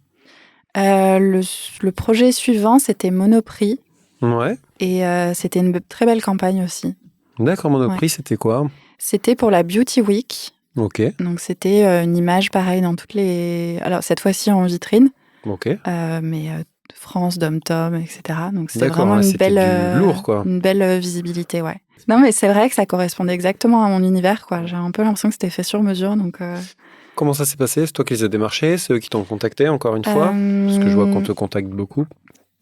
Le projet suivant, c'était Monoprix. Ouais. Et c'était une très belle campagne aussi. D'accord, Monoprix, c'était quoi? C'était pour la Beauty Week. Ok. Donc, c'était une image pareille dans toutes les... Alors, cette fois-ci en vitrine. Ok. Mais France, Dom-Tom, etc. Donc, c'était D'accord, vraiment du lourd, quoi. une belle visibilité, ouais. Non, mais c'est vrai que ça correspondait exactement à mon univers, quoi. J'ai un peu l'impression que c'était fait sur mesure, donc... Comment ça s'est passé? C'est toi qui les as démarchés? C'est eux qui t'ont contacté, encore une fois? Parce que je vois qu'on te contacte beaucoup.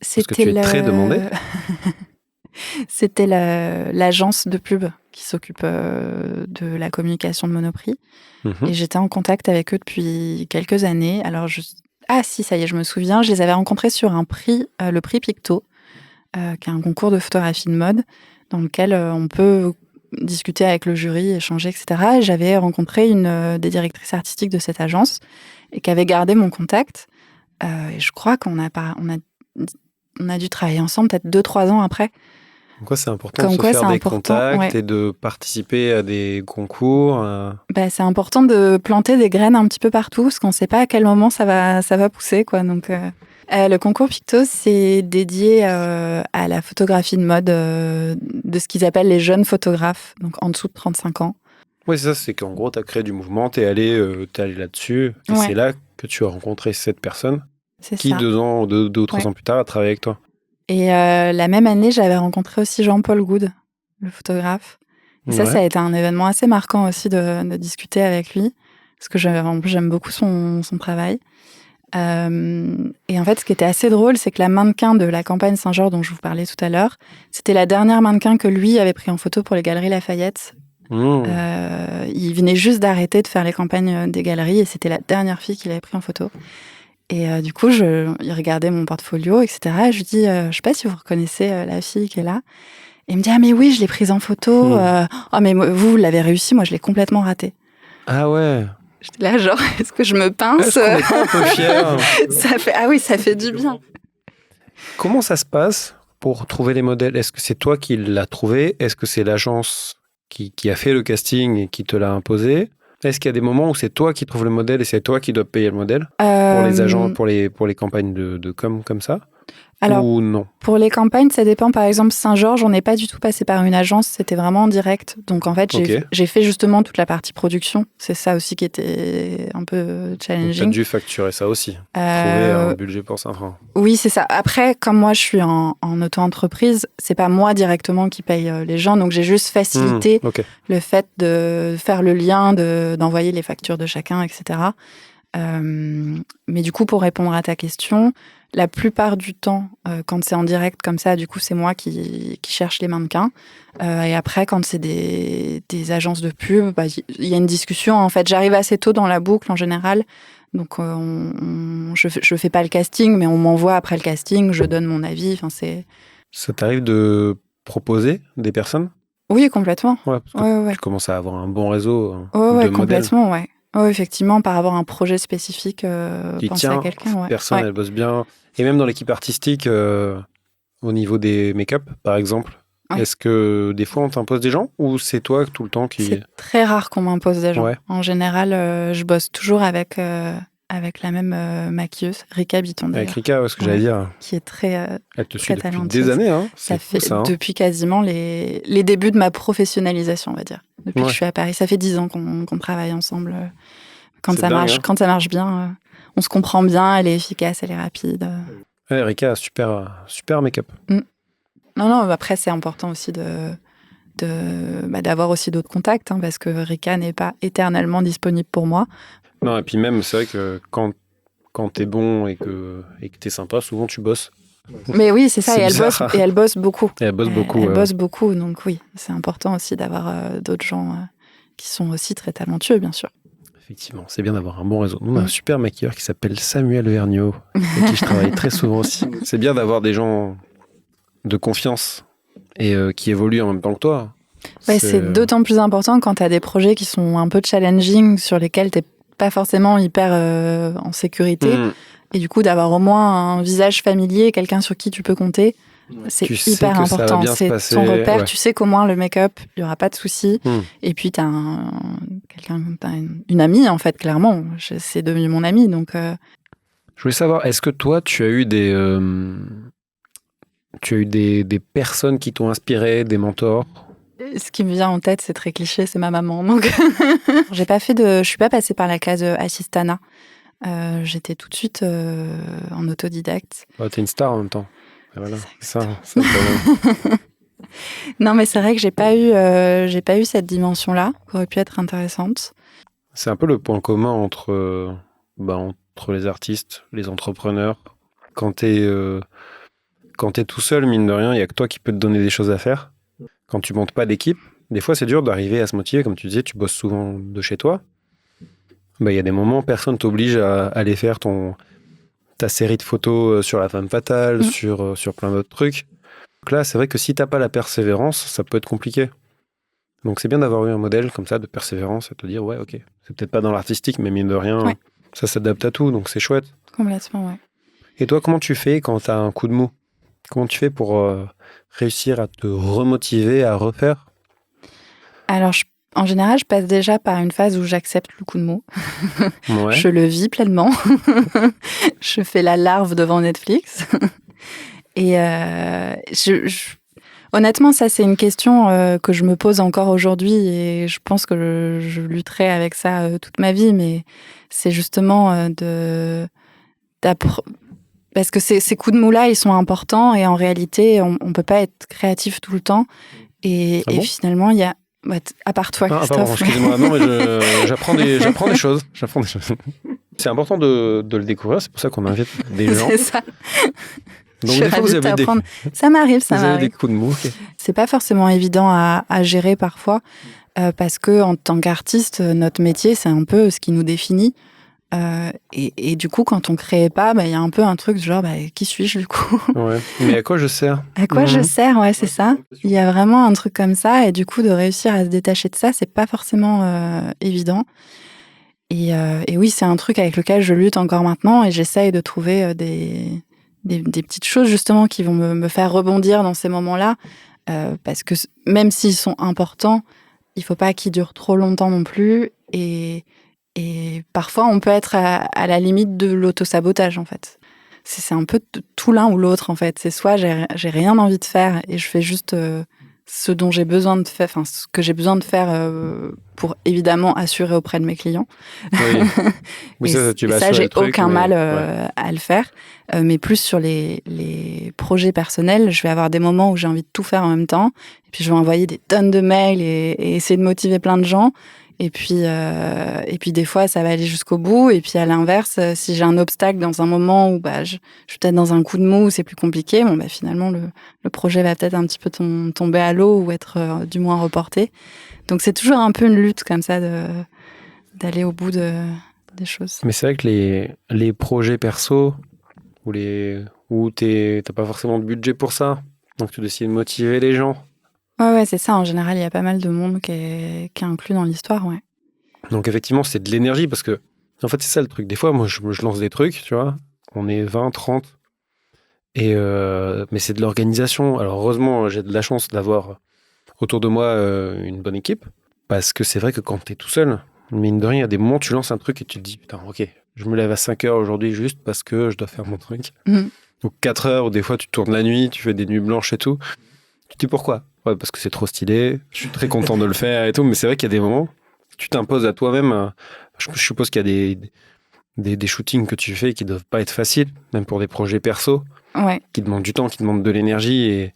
Parce que tu es très demandé. C'était l'agence de pub qui s'occupe de la communication de Monoprix. Et j'étais en contact avec eux depuis quelques années. Alors, ah si, ça y est, je me souviens. Je les avais rencontrés sur un prix, le prix Picto, qui est un concours de photographie de mode, dans lequel on peut discuter avec le jury, échanger, etc. Et j'avais rencontré une des directrices artistiques de cette agence et qui avait gardé mon contact. Et je crois qu'on a dû travailler ensemble peut-être 2-3 ans après. Quoi, c'est important de se faire des contacts et de participer à des concours. C'est important de planter des graines un petit peu partout, parce qu'on ne sait pas à quel moment ça va pousser, quoi. Donc, le concours Picto, c'est dédié à la photographie de mode de ce qu'ils appellent les jeunes photographes, donc en dessous de 35 ans. Oui, c'est ça, c'est qu'en gros, tu as créé du mouvement, tu es allé là-dessus, et c'est là que tu as rencontré cette personne qui, 2 ou 3 ans plus tard, a travaillé avec toi. Et la même année, j'avais rencontré aussi Jean-Paul Goude, le photographe. Et ça a été un événement assez marquant aussi de discuter avec lui, parce que j'aime beaucoup son travail. Et en fait, ce qui était assez drôle, c'est que la mannequin de la campagne Saint-Georges dont je vous parlais tout à l'heure, c'était la dernière mannequin que lui avait pris en photo pour les Galeries Lafayette. Il venait juste d'arrêter de faire les campagnes des galeries et c'était la dernière fille qu'il avait pris en photo. Et du coup, il regardait mon portfolio, etc. Et je lui dis, je sais pas si vous reconnaissez la fille qui est là. Et il me dit, ah mais oui, je l'ai prise en photo. Oh mais vous l'avez réussi, moi je l'ai complètement raté. Ah ouais. J'étais là, genre, est-ce que je me pince? Est-ce qu'on n'est pas un peu fiers? Ah oui, ça fait du bien. Comment ça se passe pour trouver les modèles? Est-ce que c'est toi qui l'as trouvé? Est-ce que c'est l'agence qui a fait le casting et qui te l'a imposé? Est-ce qu'il y a des moments où c'est toi qui trouves le modèle et c'est toi qui dois payer le modèle pour les agents, pour les campagnes de com comme ça? Alors, ou non? Pour les campagnes, ça dépend. Par exemple, Saint-Georges, on n'est pas du tout passé par une agence, c'était vraiment en direct. Donc en fait, j'ai fait justement toute la partie production. C'est ça aussi qui était un peu challenging. Tu as dû facturer ça aussi, trouver un budget pour ça. Oui, c'est ça. Après, comme moi, je suis en auto-entreprise, c'est pas moi directement qui paye les gens. Donc j'ai juste facilité le fait de faire le lien, d'envoyer les factures de chacun, etc. Mais du coup, pour répondre à ta question, la plupart du temps, quand c'est en direct comme ça, du coup, c'est moi qui cherche les mannequins. Et après, quand c'est des agences de pub, il y a une discussion. En fait, j'arrive assez tôt dans la boucle en général. Donc, je fais pas le casting, mais on m'envoie après le casting, je donne mon avis. Enfin, Ça t'arrive de proposer des personnes? Oui, complètement. Ouais, parce que Ouais. tu commences à avoir un bon réseau de Ouais, modèles. complètement, ouais. Ouais, effectivement, par rapport à un projet spécifique, penser à quelqu'un, ouais. Personne, Ouais. elle bosse bien. Et même dans l'équipe artistique, au niveau des make-up, par exemple, Ouais. est-ce que des fois on t'impose des gens ou c'est toi tout le temps qui... C'est très rare qu'on m'impose des gens. Ouais. En général, je bosse toujours avec la même maquilleuse, Rika Bitton d'ailleurs. Avec Rika, ce que j'allais dire. Qui est très Elle te suit très depuis talentueuse. des années, hein. Ça C'est fou, fait ça, hein. depuis quasiment les débuts de ma professionnalisation, on va dire. Depuis que je suis à Paris, ça fait 10 ans qu'on travaille ensemble. Quand ça marche, quand ça marche bien, on se comprend bien, elle est efficace, elle est rapide. Ouais, Rika, super make-up. Non, après c'est important aussi d'avoir aussi d'autres contacts, hein, parce que Rika n'est pas éternellement disponible pour moi. Non, et puis même, c'est vrai que quand t'es bon et que t'es sympa, souvent tu bosses. Mais oui, c'est ça, C'est et bizarre. elle bosse beaucoup. Et elle bosse beaucoup. Elle bosse beaucoup, donc oui, c'est important aussi d'avoir d'autres gens qui sont aussi très talentueux, bien sûr. Effectivement, c'est bien d'avoir un bon réseau. Nous, on a un super maquilleur qui s'appelle Samuel Vergniaud, avec qui je travaille très souvent aussi. C'est bien d'avoir des gens de confiance et qui évoluent en même temps que toi. Ouais, c'est d'autant plus important quand tu as des projets qui sont un peu challenging, sur lesquels tu n'es pas forcément hyper en sécurité. Et du coup, d'avoir au moins un visage familier, quelqu'un sur qui tu peux compter, c'est hyper important. C'est ton repère. Ouais. Tu sais qu'au moins le make-up, il n'y aura pas de souci. Et puis, tu as une amie, en fait, clairement. C'est devenu mon amie. Donc, Je voulais savoir, est-ce que toi, tu as eu des personnes qui t'ont inspiré, des mentors? Ce qui me vient en tête, c'est très cliché, c'est ma maman. Donc, je suis pas passée par la case assistana. J'étais tout de suite en autodidacte. T'es une star en même temps. Et voilà, ça Non, mais c'est vrai que j'ai pas eu cette dimension-là, qui aurait pu être intéressante. C'est un peu le point commun entre les artistes, les entrepreneurs. Quand t'es tout seul, mine de rien, il y a que toi qui peux te donner des choses à faire. Quand tu montes pas d'équipe, des fois c'est dur d'arriver à se motiver. Comme tu disais, tu bosses souvent de chez toi. Il y a des moments, personne t'oblige à aller faire ta série de photos sur la femme fatale, sur plein d'autres trucs. Donc là, c'est vrai que si t'as pas la persévérance, ça peut être compliqué. Donc c'est bien d'avoir eu un modèle comme ça de persévérance et te dire, ouais, ok, c'est peut-être pas dans l'artistique, mais mine de rien, ça s'adapte à tout, donc c'est chouette. Complètement, ouais. Et toi, comment tu fais quand t'as un coup de mou? Comment tu fais pour réussir à te remotiver, à refaire? Alors, en général, je passe déjà par une phase où j'accepte le coup de mou. Ouais. Je le vis pleinement. Je fais la larve devant Netflix. Et honnêtement, ça, c'est une question que je me pose encore aujourd'hui et je pense que je lutterai avec ça toute ma vie. Mais c'est justement parce que ces coups de mou-là, ils sont importants et en réalité, on ne peut pas être créatif tout le temps. Et finalement, il y a... à part toi, Christophe. Pardon, excusez-moi. Non, mais j'apprends des choses. C'est important de le découvrir, c'est pour ça qu'on invite des gens. C'est ça. Donc, des fois, vous avez Ça m'arrive, ça m'arrive. Vous avez des coups de mou. C'est pas forcément évident à gérer parfois, parce que en tant qu'artiste, notre métier, c'est un peu ce qui nous définit. Et du coup, quand on crée pas, y a un peu un truc du genre, qui suis-je du coup? Ouais. Mais à quoi je sers? À quoi je sers, ouais, c'est ça. Il y a vraiment un truc comme ça, et du coup, de réussir à se détacher de ça, c'est pas forcément évident. Et oui, c'est un truc avec lequel je lutte encore maintenant, et j'essaye de trouver des petites choses justement qui vont me faire rebondir dans ces moments-là, parce que même s'ils sont importants, il faut pas qu'ils durent trop longtemps non plus, et parfois on peut être à la limite de l'auto-sabotage en fait. C'est un peu tout l'un ou l'autre en fait. C'est soit j'ai rien envie de faire et je fais juste ce dont j'ai besoin de faire, enfin ce que j'ai besoin de faire pour évidemment assurer auprès de mes clients. Oui, ça j'ai aucun mal à le faire. Mais plus sur les projets personnels, je vais avoir des moments où j'ai envie de tout faire en même temps. Et puis je vais envoyer des tonnes de mails et essayer de motiver plein de gens. Et puis des fois, ça va aller jusqu'au bout. Et puis à l'inverse, si j'ai un obstacle dans un moment où je suis peut-être dans un coup de mou où c'est plus compliqué, finalement, le projet va peut-être un petit peu tomber à l'eau ou être du moins reporté. Donc c'est toujours un peu une lutte comme ça d'aller au bout des choses. Mais c'est vrai que les projets perso où t'as pas forcément de budget pour ça, donc tu décides de motiver les gens. Ouais, c'est ça. En général, il y a pas mal de monde qui est inclus dans l'histoire, ouais. Donc effectivement, c'est de l'énergie parce que, en fait, c'est ça le truc. Des fois, moi, je lance des trucs, tu vois, on est 20, 30, mais c'est de l'organisation. Alors heureusement, j'ai de la chance d'avoir autour de moi une bonne équipe, parce que c'est vrai que quand t'es tout seul, mine de rien, il y a des moments où tu lances un truc et tu te dis, putain, ok, je me lève à 5 heures aujourd'hui juste parce que je dois faire mon truc. Donc 4 heures, ou des fois tu tournes la nuit, tu fais des nuits blanches et tout. Tu te dis pourquoi ? Ouais, parce que c'est trop stylé, je suis très content de le faire et tout, mais c'est vrai qu'il y a des moments, tu t'imposes à toi-même. Je suppose qu'il y a des shootings que tu fais qui doivent pas être faciles, même pour des projets perso, qui demandent du temps, qui demandent de l'énergie,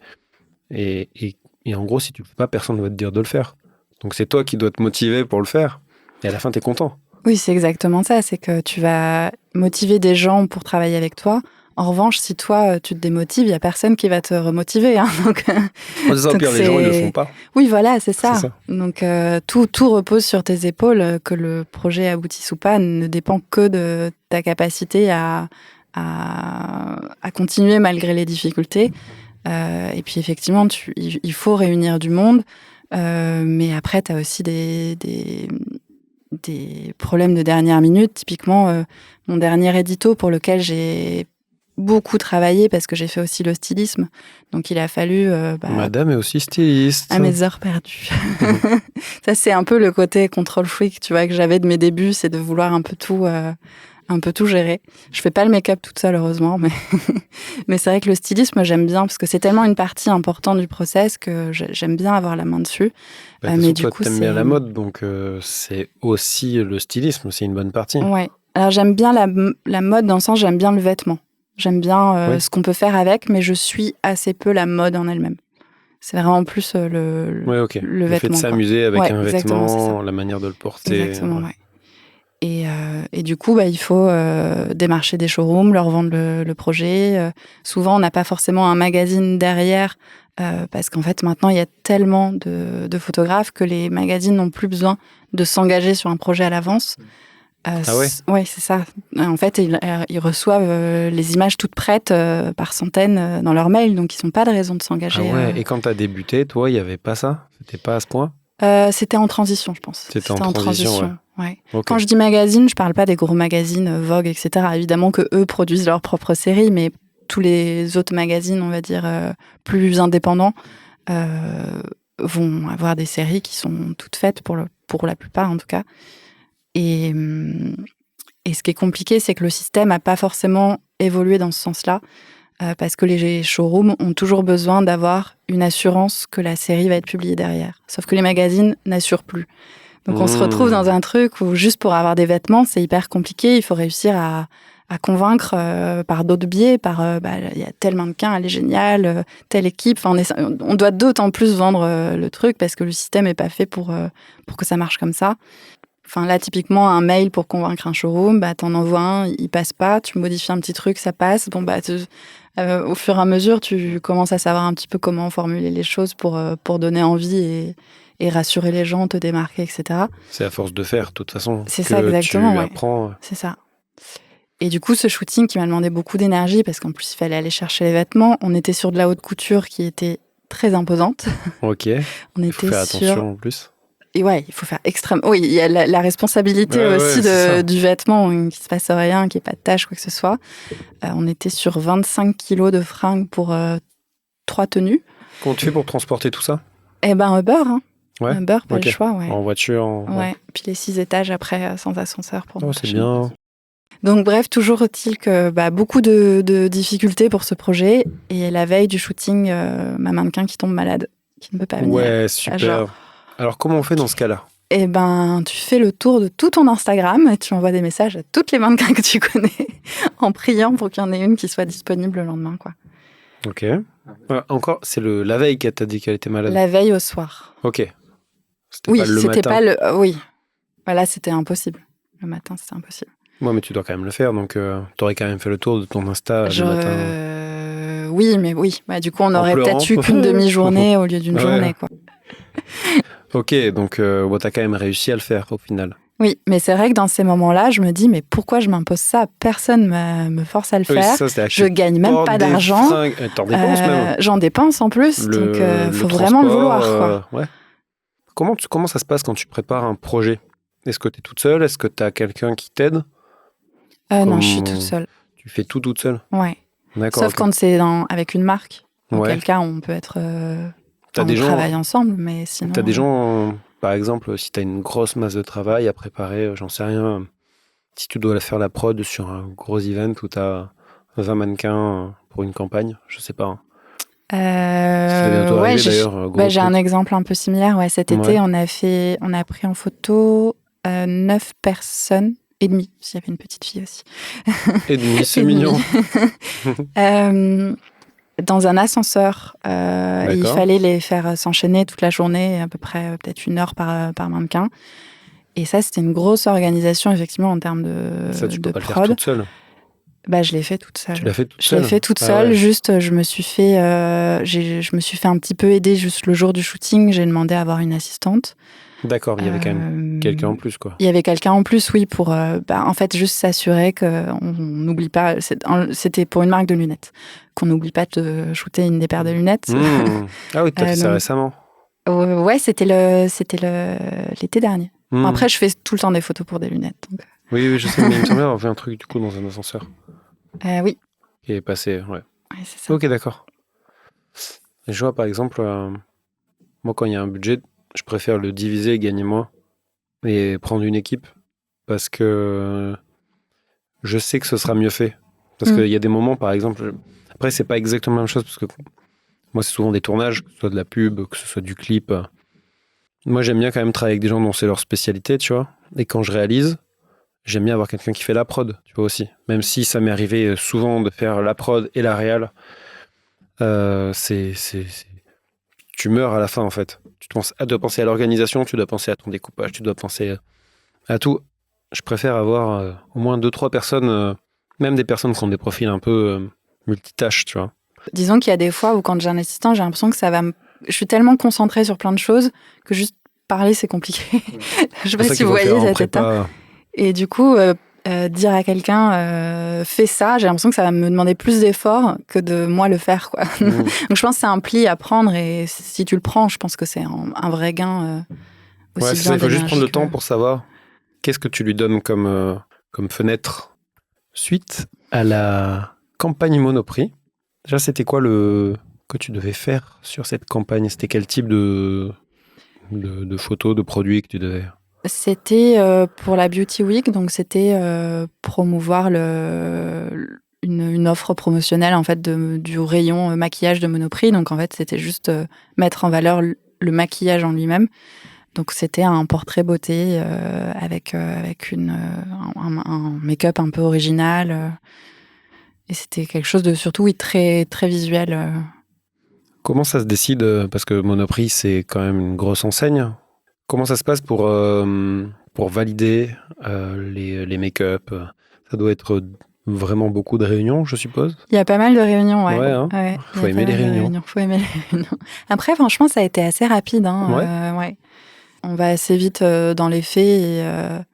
et en gros, si tu le fais pas, personne ne va te dire de le faire. Donc c'est toi qui dois te motiver pour le faire, et à la fin, t'es content. Oui, c'est exactement ça, c'est que tu vas motiver des gens pour travailler avec toi. En revanche, si toi, tu te démotives, il n'y a personne qui va te remotiver. Hein, donc, C'est ça, au pire, les gens, ils le font pas. Oui, voilà, c'est ça. C'est ça. Donc, tout repose sur tes épaules. Que le projet aboutisse ou pas ne dépend que de ta capacité à continuer malgré les difficultés. Et puis, effectivement, il faut réunir du monde. Mais après, tu as aussi des problèmes de dernière minute. Typiquement, mon dernier édito pour lequel j'ai beaucoup travaillé parce que j'ai fait aussi le stylisme. Donc, il a fallu... Madame est aussi styliste. À mes heures perdues. Ça, c'est un peu le côté control freak, tu vois, que j'avais de mes débuts, c'est de vouloir un peu tout gérer. Je fais pas le make-up toute seule, heureusement, mais c'est vrai que le stylisme, j'aime bien parce que c'est tellement une partie importante du process que j'aime bien avoir la main dessus. Mais du coup, t'aimes bien la mode, donc c'est aussi le stylisme, c'est une bonne partie. Ouais. Alors j'aime bien la mode dans le sens, j'aime bien le vêtement. J'aime bien ce qu'on peut faire avec, mais je suis assez peu la mode en elle-même. C'est vraiment plus le vêtement. Le fait de s'amuser avec un vêtement, la manière de le porter. Exactement, ouais. Et du coup, il faut démarcher des showrooms, leur vendre le projet. Souvent, on n'a pas forcément un magazine derrière, parce qu'en fait, maintenant, il y a tellement de photographes que les magazines n'ont plus besoin de s'engager sur un projet à l'avance. Ouais, c'est ça. En fait, ils reçoivent les images toutes prêtes par centaines dans leur mail, donc ils n'ont pas de raison de s'engager. Ah ouais, et quand tu as débuté, toi, il n'y avait pas ça ? C'était pas à ce point ? C'était en transition, je pense. C'était en transition, ouais. Okay. Quand je dis magazine, je parle pas des gros magazines Vogue, etc. Évidemment que eux produisent leurs propres séries, mais tous les autres magazines, on va dire, plus indépendants, vont avoir des séries qui sont toutes faites, pour la plupart en tout cas. Et ce qui est compliqué, c'est que le système n'a pas forcément évolué dans ce sens-là, parce que les showrooms ont toujours besoin d'avoir une assurance que la série va être publiée derrière. Sauf que les magazines n'assurent plus. Donc on se retrouve dans un truc où juste pour avoir des vêtements, c'est hyper compliqué. Il faut réussir à convaincre par d'autres biais, il y a tel mannequin, elle est géniale, telle équipe. On doit d'autant plus vendre le truc parce que le système n'est pas fait pour que ça marche comme ça. Enfin, là, typiquement, un mail pour convaincre un showroom, t'en envoies un, il passe pas, tu modifies un petit truc, ça passe. Au fur et à mesure, tu commences à savoir un petit peu comment formuler les choses pour donner envie et rassurer les gens, te démarquer, etc. C'est à force de faire, de toute façon. C'est ça, exactement. Tu apprends. C'est ça. Et du coup, ce shooting qui m'a demandé beaucoup d'énergie, parce qu'en plus, il fallait aller chercher les vêtements, on était sur de la haute couture qui était très imposante. Ok. Il faut faire attention en plus. Et ouais, il faut faire extrêmement... Oui, il y a la responsabilité aussi du vêtement, qu'il ne se passe rien, qu'il n'y ait pas de taches, quoi que ce soit. On était sur 25 kilos de fringues pour 3 tenues. Comment tu fais pour transporter tout ça ? Uber, hein. Ouais. Uber, pas le choix, ouais. En voiture Ouais, puis les 6 étages après, sans ascenseur. C'est bien. Donc bref, toujours est-il que beaucoup de difficultés pour ce projet. Et la veille du shooting, ma mannequin qui tombe malade, qui ne peut pas venir. Ouais, super. Alors, comment on fait dans ce cas-là ? Tu fais le tour de tout ton Instagram et tu envoies des messages à toutes les mannequins que tu connais en priant pour qu'il y en ait une qui soit disponible le lendemain, quoi. Ok. Encore, c'est la veille qu'elle t'a dit qu'elle était malade ? La veille au soir. Ok. C'était pas le matin. Oui. Là, c'était impossible. Le matin, c'était impossible. Ouais, mais tu dois quand même le faire, donc t'aurais quand même fait le tour de ton Insta le matin. Oui, mais oui. Du coup, on En aurait pleurant. peut-être eu qu'une demi-journée au lieu d'une journée, quoi. Ok, donc t'as quand même réussi à le faire au final. Oui, mais c'est vrai que dans ces moments-là, je me dis, mais pourquoi je m'impose ça? Personne me force à le faire. Je gagne même pas d'argent. T'en dépenses même. J'en dépense en plus, donc faut vraiment le vouloir, quoi. Ouais. Comment ça se passe quand tu prépares un projet? Est-ce que tu es toute seule? Est-ce que tu as quelqu'un qui t'aide? Non, je suis toute seule. Tu fais tout toute seule? Ouais. D'accord. Sauf quand c'est avec une marque. Dans quel cas, on peut être... on travaille ensemble, mais sinon... T'as des gens, par exemple, si t'as une grosse masse de travail à préparer, j'en sais rien, si tu dois faire la prod sur un gros event où t'as 20 mannequins pour une campagne, je sais pas. Ça va bientôt arriver d'ailleurs. J'ai un exemple un peu similaire. Ouais, cet été, on a pris en photo 9 personnes et demie. Il y avait une petite fille aussi. Et demi, c'est mignon. Dans un ascenseur, il fallait les faire s'enchaîner toute la journée, à peu près peut-être 1 heure par mannequin. Et ça, c'était une grosse organisation, effectivement, en termes de ça, tu peux pas prod. le faire toute seule. Je l'ai fait toute seule. Tu l'as fait toute seule? Je l'ai fait toute seule. Juste, je me suis fait un petit peu aider juste le jour du shooting. J'ai demandé à avoir une assistante. D'accord, il y avait quand même quelqu'un en plus, quoi. Il y avait quelqu'un en plus, oui, pour en fait juste s'assurer qu'on n'oublie pas. C'était pour une marque de lunettes, qu'on n'oublie pas de shooter une des paires de lunettes. Ah oui, t'as fait ça récemment. Ouais, c'était l'été dernier. Après, je fais tout le temps des photos pour des lunettes. Donc... Oui, je sais, mais il me semblait avoir fait un truc du coup dans un ascenseur. Oui. Qui est passé, ouais. Ouais, c'est ça. Ok, d'accord. Je vois par exemple, moi quand il y a un budget, je préfère le diviser et gagner moins et prendre une équipe parce que je sais que ce sera mieux fait. Parce qu'il y a des moments, par exemple, après c'est pas exactement la même chose parce que moi c'est souvent des tournages, que ce soit de la pub, que ce soit du clip. Moi j'aime bien quand même travailler avec des gens dont c'est leur spécialité, tu vois. Et quand je réalise, j'aime bien avoir quelqu'un qui fait la prod, tu vois aussi. Même si ça m'est arrivé souvent de faire la prod et la réal, tu meurs à la fin en fait. Tu dois penser à l'organisation, tu dois penser à ton découpage, tu dois penser à tout. Je préfère avoir au moins 2-3 personnes, même des personnes qui ont des profils un peu multitâches, tu vois. Disons qu'il y a des fois où quand j'ai un assistant, j'ai l'impression que je suis tellement concentrée sur plein de choses que juste parler, c'est compliqué. Je sais pas si vous voyez cet état. Et du coup, dire à quelqu'un fais ça, j'ai l'impression que ça va me demander plus d'efforts que de moi le faire, quoi. Donc je pense que c'est un pli à prendre et si tu le prends, je pense que c'est un vrai gain aussi. Ouais, il faut juste prendre le temps pour savoir qu'est-ce que tu lui donnes comme fenêtre. Suite à la campagne Monoprix, déjà c'était quoi que tu devais faire sur cette campagne? C'était quel type de photos, de produits que tu devais... C'était pour la Beauty Week, donc c'était promouvoir une offre promotionnelle en fait du rayon maquillage de Monoprix. Donc en fait, c'était juste mettre en valeur le maquillage en lui-même. Donc c'était un portrait beauté avec un make-up un peu original. Et c'était quelque chose de surtout très très visuel. Comment ça se décide? Parce que Monoprix, c'est quand même une grosse enseigne. Comment ça se passe pour valider les make-up? Ça doit être vraiment beaucoup de réunions, je suppose. Il y a pas mal de réunions, ouais. Ouais. Faut aimer les réunions. Après, franchement, ça a été assez rapide. Ouais. On va assez vite dans les faits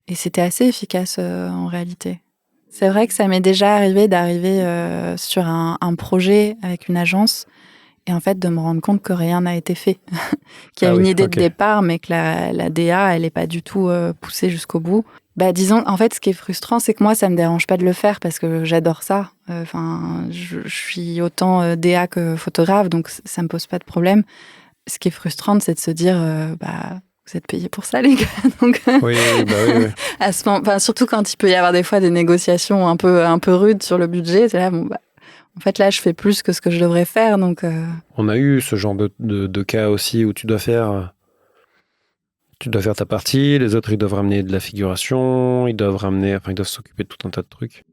et c'était assez efficace en réalité. C'est vrai que ça m'est déjà arrivé d'arriver sur un projet avec une agence et en fait de me rendre compte que rien n'a été fait. Qu'il y a une idée de départ, mais que la DA, elle n'est pas du tout poussée jusqu'au bout. Disons, en fait, ce qui est frustrant, c'est que moi, ça me dérange pas de le faire parce que j'adore ça. Je suis autant DA que photographe, donc ça me pose pas de problème. Ce qui est frustrant, c'est de se dire, vous êtes payés pour ça, les gars. Donc, oui. À ce moment, surtout quand il peut y avoir des fois des négociations un peu rudes sur le budget, c'est là, en fait, là, je fais plus que ce que je devrais faire, donc... On a eu ce genre de cas aussi où tu dois faire ta partie, les autres, ils doivent ramener de la figuration, ils doivent s'occuper de tout un tas de trucs.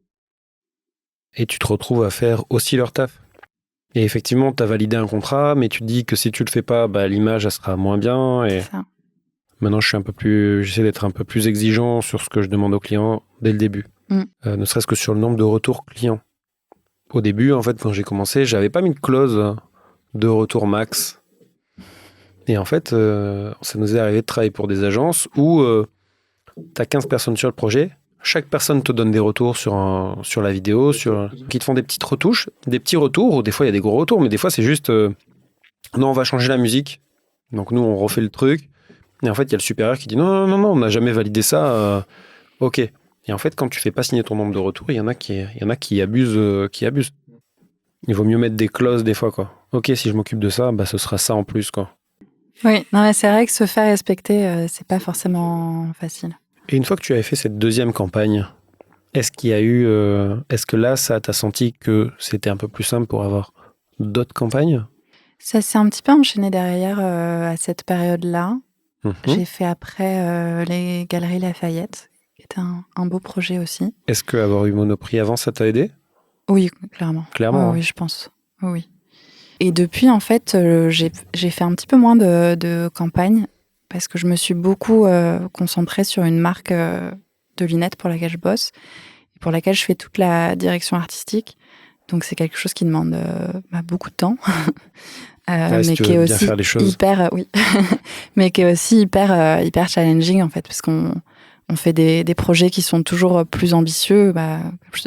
Et tu te retrouves à faire aussi leur taf. Et effectivement, tu as validé un contrat, mais tu te dis que si tu le fais pas, l'image, elle sera moins bien. Et... Maintenant, j'essaie d'être un peu plus exigeant sur ce que je demande aux clients dès le début. Ne serait-ce que sur le nombre de retours clients. Au début, en fait, quand j'ai commencé, j'avais pas mis de clause de retour max. Et en fait, ça nous est arrivé de travailler pour des agences où tu as 15 personnes sur le projet. Chaque personne te donne des retours sur la vidéo, qui te font des petites retouches, des petits retours, ou des fois il y a des gros retours, mais des fois c'est juste non, on va changer la musique. Donc nous, on refait le truc. Et en fait, il y a le supérieur qui dit non, on n'a jamais validé ça. Ok. Et en fait, quand tu fais pas signer ton nombre de retours, il y en a qui abusent, Il vaut mieux mettre des clauses des fois, quoi. Ok, si je m'occupe de ça, bah ce sera ça en plus, quoi. Oui, non, mais c'est vrai que se faire respecter, c'est pas forcément facile. Et une fois que tu avais fait cette deuxième campagne, est-ce que là, ça t'a senti que c'était un peu plus simple pour avoir d'autres campagnes? Ça s'est un petit peu enchaîné derrière à cette période-là. J'ai fait après les Galeries Lafayette, qui était un beau projet aussi. Est-ce qu'avoir eu Monoprix avant, ça t'a aidé? Oui, clairement. Clairement. Oui, je pense. Oui. Et depuis, en fait, j'ai fait un petit peu moins de campagnes parce que je me suis beaucoup concentrée sur une marque de lunettes pour laquelle je bosse et pour laquelle je fais toute la direction artistique. Donc, c'est quelque chose qui demande beaucoup de temps. Si mais tu qui est veux bien aussi faire les choses. mais qui est aussi hyper challenging en fait, parce qu'on fait des projets qui sont toujours plus ambitieux.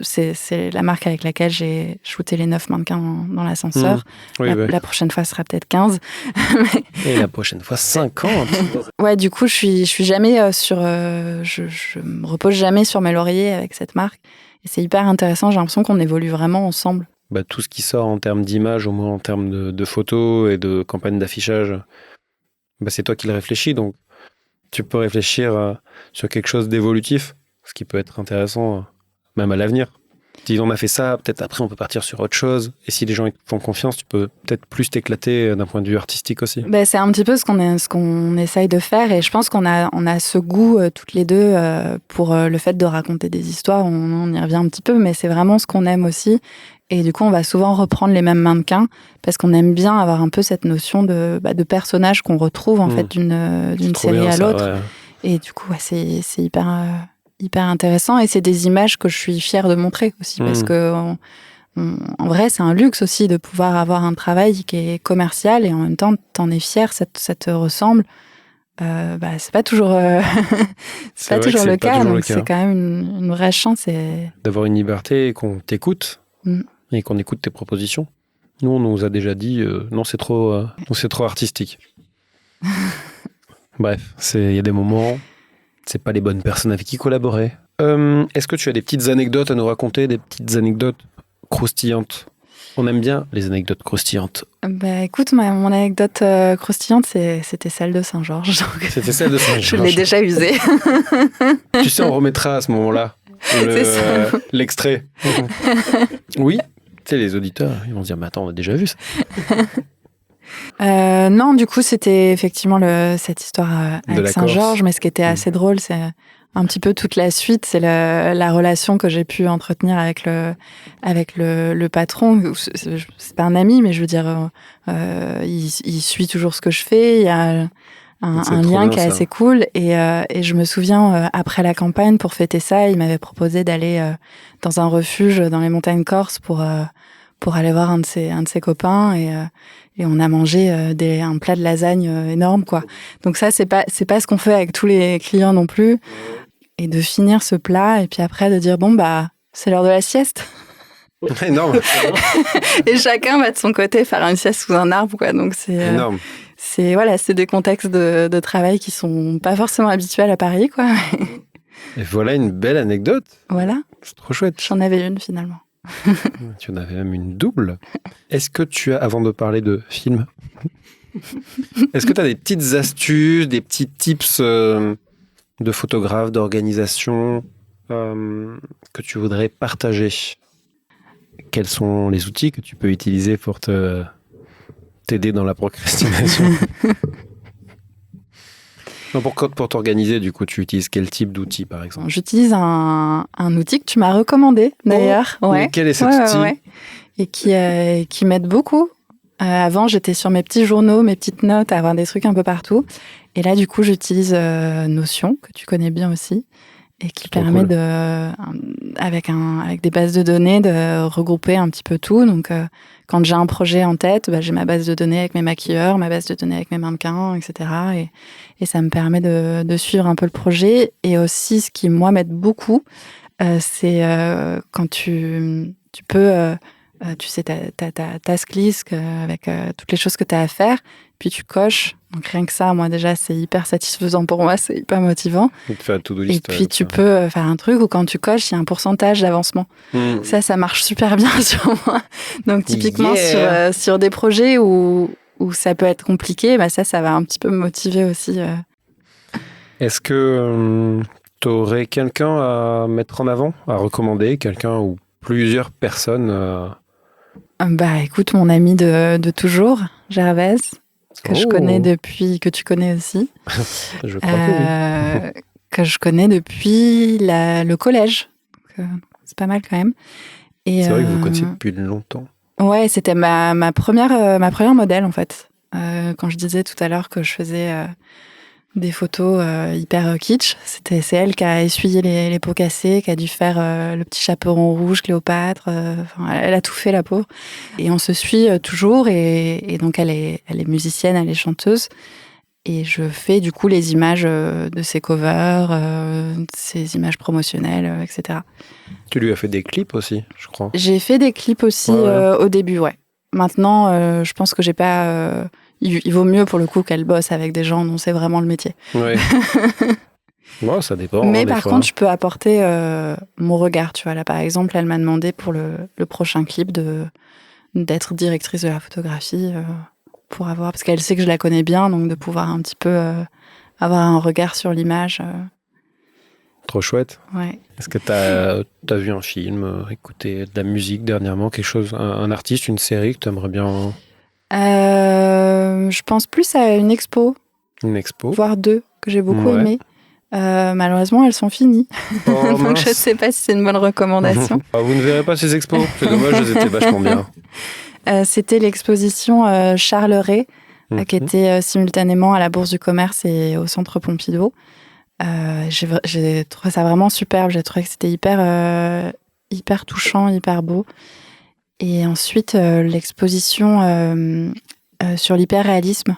C'est la marque avec laquelle j'ai shooté les 9 mannequins dans l'ascenseur. La prochaine fois, ce sera peut-être 15. Et la prochaine fois, 50. Ouais, du coup, je suis jamais je me repose jamais sur mes lauriers avec cette marque. Et c'est hyper intéressant. J'ai l'impression qu'on évolue vraiment ensemble. Tout ce qui sort en termes d'image, au moins en termes de photos et de campagnes d'affichage, c'est toi qui le réfléchis. Donc, tu peux réfléchir sur quelque chose d'évolutif, ce qui peut être intéressant même à l'avenir. Si on a fait ça, peut-être après on peut partir sur autre chose. Et si les gens te font confiance, tu peux peut-être plus t'éclater d'un point de vue artistique aussi. C'est un petit peu ce qu'on essaye de faire. Et je pense qu'on a ce goût toutes les deux pour le fait de raconter des histoires. On y revient un petit peu, mais c'est vraiment ce qu'on aime aussi. Et du coup, on va souvent reprendre les mêmes mannequins parce qu'on aime bien avoir un peu cette notion de personnage qu'on retrouve en fait d'une série à l'autre. Ouais. Et du coup, c'est hyper intéressant. Et c'est des images que je suis fière de montrer aussi parce que en vrai, c'est un luxe aussi de pouvoir avoir un travail qui est commercial et en même temps, t'en es fier, ça te ressemble. C'est pas toujours, c'est pas toujours le cas. Donc c'est quand même une vraie chance. D'avoir une liberté et qu'on t'écoute. Et qu'on écoute tes propositions. Nous, on nous a déjà dit non, c'est trop artistique. Bref, il y a des moments, c'est pas les bonnes personnes avec qui collaborer. Est-ce que tu as des petites anecdotes à nous raconter, des petites anecdotes croustillantes? On aime bien les anecdotes croustillantes. Écoute, mon anecdote croustillante, c'était celle de Saint-Georges. Donc... C'était celle de Saint-Georges. Je l'ai déjà usée. Tu sais, on remettra à ce moment-là l'extrait. Oui. Tu sais, les auditeurs, ils vont se dire, mais attends, on a déjà vu ça. Non, du coup, c'était effectivement cette histoire avec Saint-Georges, mais ce qui était assez drôle, c'est un petit peu toute la suite, c'est la relation que j'ai pu entretenir avec le patron. C'est pas un ami, mais je veux dire, il suit toujours ce que je fais, il y a un lien qui est assez cool. Et je me souviens, après la campagne, pour fêter ça, il m'avait proposé d'aller dans un refuge dans les montagnes corses pour aller voir un de ses copains. Et on a mangé un plat de lasagne énorme, quoi. Donc ça, c'est pas ce qu'on fait avec tous les clients non plus. Et de finir ce plat, et puis après de dire, c'est l'heure de la sieste. Énorme. Et chacun va de son côté faire une sieste sous un arbre, quoi. Donc c'est... énorme. C'est des contextes de travail qui sont pas forcément habituels à Paris, quoi. Et voilà une belle anecdote. Voilà. C'est trop chouette. J'en avais une, finalement. Tu en avais même une double. Est-ce que tu as, avant de parler de film, est-ce que tu as des petites astuces, des petits tips de photographe, d'organisation que tu voudrais partager? Quels sont les outils que tu peux utiliser pour t'aider dans la procrastination? Non, pour t'organiser, du coup, tu utilises quel type d'outil, par exemple? J'utilise un outil que tu m'as recommandé, d'ailleurs. Ouais. Quel est cet outil? Et qui m'aide beaucoup. Avant, j'étais sur mes petits journaux, mes petites notes, à avoir des trucs un peu partout. Et là, du coup, j'utilise Notion, que tu connais bien aussi, et qui Trop permet cool. avec des bases de données, de regrouper un petit peu tout. Donc, quand j'ai un projet en tête, j'ai ma base de données avec mes maquilleurs, ma base de données avec mes mannequins, etc. Et ça me permet de suivre un peu le projet. Et aussi, ce qui, moi, m'aide beaucoup, c'est quand tu peux... tu sais, ta task list avec toutes les choses que tu as à faire, puis tu coches. Donc rien que ça, moi déjà, c'est hyper satisfaisant pour moi, c'est hyper motivant. Il te fait un to-do Et list. puis tu peux faire un truc où quand tu coches, il y a un pourcentage d'avancement. Ça marche super bien sur moi. Donc typiquement sur des projets où ça peut être compliqué, ça va un petit peu me motiver aussi. Est-ce que tu aurais quelqu'un à mettre en avant, à recommander, quelqu'un ou plusieurs personnes Écoute, mon ami de toujours, Gervaise, que je connais Oh, que tu connais aussi. je crois que oui. Que je connais depuis le collège. Donc, c'est pas mal quand même. Et, C'est vrai que vous le connaissez depuis longtemps. Ouais, c'était ma première modèle en fait. Quand je disais tout à l'heure que je faisais des photos hyper kitsch, c'est elle qui a essuyé les pots cassés, qui a dû faire le petit chaperon rouge Cléopâtre. Elle a tout fait, la pauvre. Et on se suit toujours. Et donc elle est musicienne, elle est chanteuse. Et je fais du coup les images de ses covers, ses images promotionnelles, etc. Tu lui as fait des clips aussi, je crois. J'ai fait des clips aussi au début, ouais. Maintenant, je pense que j'ai pas... il vaut mieux pour le coup qu'elle bosse avec des gens dont c'est vraiment le métier. Ouais. Bon, ça dépend. Mais des par fois. contre, je peux apporter mon regard. Tu vois, là, par exemple, elle m'a demandé pour le prochain clip d'être directrice de la photographie pour avoir... Parce qu'elle sait que je la connais bien, donc de pouvoir un petit peu avoir un regard sur l'image. Trop chouette. Ouais. Est-ce que t'as vu un film, écouté de la musique dernièrement, quelque chose, un artiste, une série que tu aimerais bien, Je pense plus à une expo, une expo? voire deux, que j'ai beaucoup Ouais. aimé. Malheureusement, elles sont finies. Oh, Donc, je ne mince. sais pas si c'est une bonne recommandation. Vous ne verrez pas ces expos. C'est dommage, elles étaient vachement bien. C'était l'exposition Charles Ray, qui était simultanément à la Bourse du Commerce et au Centre Pompidou. J'ai trouvé ça vraiment superbe. J'ai trouvé que c'était hyper touchant, hyper beau. Et ensuite, l'exposition sur l'hyperréalisme,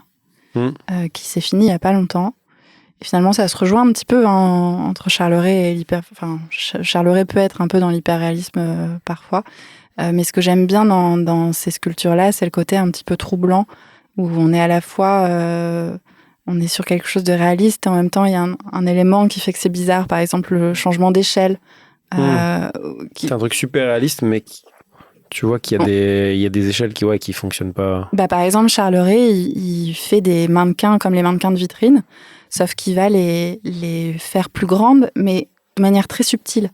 qui s'est finie il n'y a pas longtemps. Et finalement, ça se rejoint un petit peu entre Charles Ray et l'hyper... Enfin, Charles Ray peut être un peu dans l'hyperréalisme parfois. Mais ce que j'aime bien dans ces sculptures-là, c'est le côté un petit peu troublant, où on est à la fois... on est sur quelque chose de réaliste, et en même temps, il y a un élément qui fait que c'est bizarre. Par exemple, le changement d'échelle. C'est un truc super réaliste, mais tu vois qu'il y a des échelles qui fonctionnent pas. Par exemple, Charles Ray, il fait des mannequins comme les mannequins de vitrine, sauf qu'il va les faire plus grandes, mais de manière très subtile.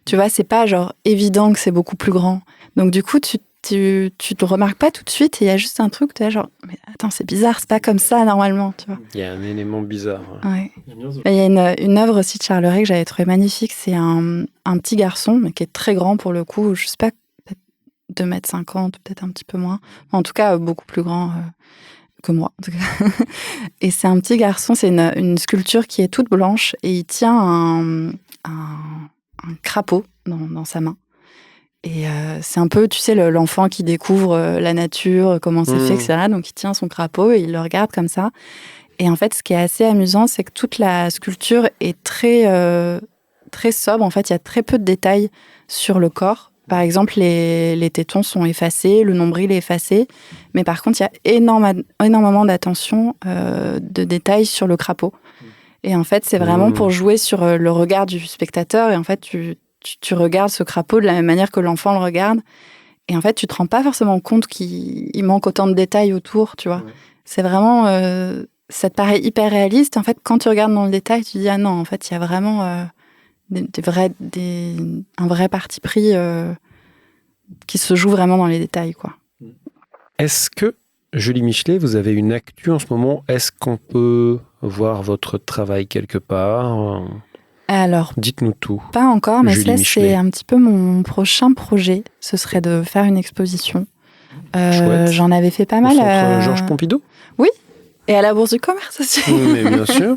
Tu vois, c'est pas genre évident que c'est beaucoup plus grand. Donc du coup, tu te remarques pas tout de suite, et il y a juste un truc, tu es genre, mais attends, c'est bizarre, c'est pas comme ça normalement, tu vois. Il y a un élément bizarre. Ouais. Il y a une œuvre aussi de Charles Ray que j'avais trouvé magnifique, c'est un petit garçon, mais qui est très grand pour le coup, je sais pas, peut-être 2,50 m, peut-être un petit peu moins. En tout cas, beaucoup plus grand que moi. En tout cas. Et c'est un petit garçon, c'est une sculpture qui est toute blanche, et il tient un crapaud dans sa main. Et c'est un peu, tu sais, l'enfant qui découvre la nature, comment c'est fait, etc. Donc il tient son crapaud et il le regarde comme ça. Et en fait, ce qui est assez amusant, c'est que toute la sculpture est très sobre. En fait, il y a très peu de détails sur le corps. Par exemple, les tétons sont effacés, le nombril est effacé. Mais par contre, il y a énormément d'attention, de détails sur le crapaud. Et en fait, c'est vraiment pour jouer sur le regard du spectateur. Et en fait, tu regardes ce crapaud de la même manière que l'enfant le regarde. Et en fait, tu te rends pas forcément compte qu'il manque autant de détails autour, tu vois. Ouais. C'est vraiment... ça te paraît hyper réaliste. En fait, quand tu regardes dans le détail, tu te dis, ah non, en fait, il y a vraiment un vrai parti pris qui se joue vraiment dans les détails, quoi. Est-ce que, Julie Michelet, vous avez une actu en ce moment? Est-ce qu'on peut voir votre travail quelque part? Alors, dites-nous tout. Pas encore, mais Julie ça, Michelet. c'est un petit peu mon prochain projet. Ce serait de faire une exposition. J'en avais fait pas mal. Au centre Georges Pompidou? Oui, Et à la Bourse du Commerce aussi. Mais bien sûr.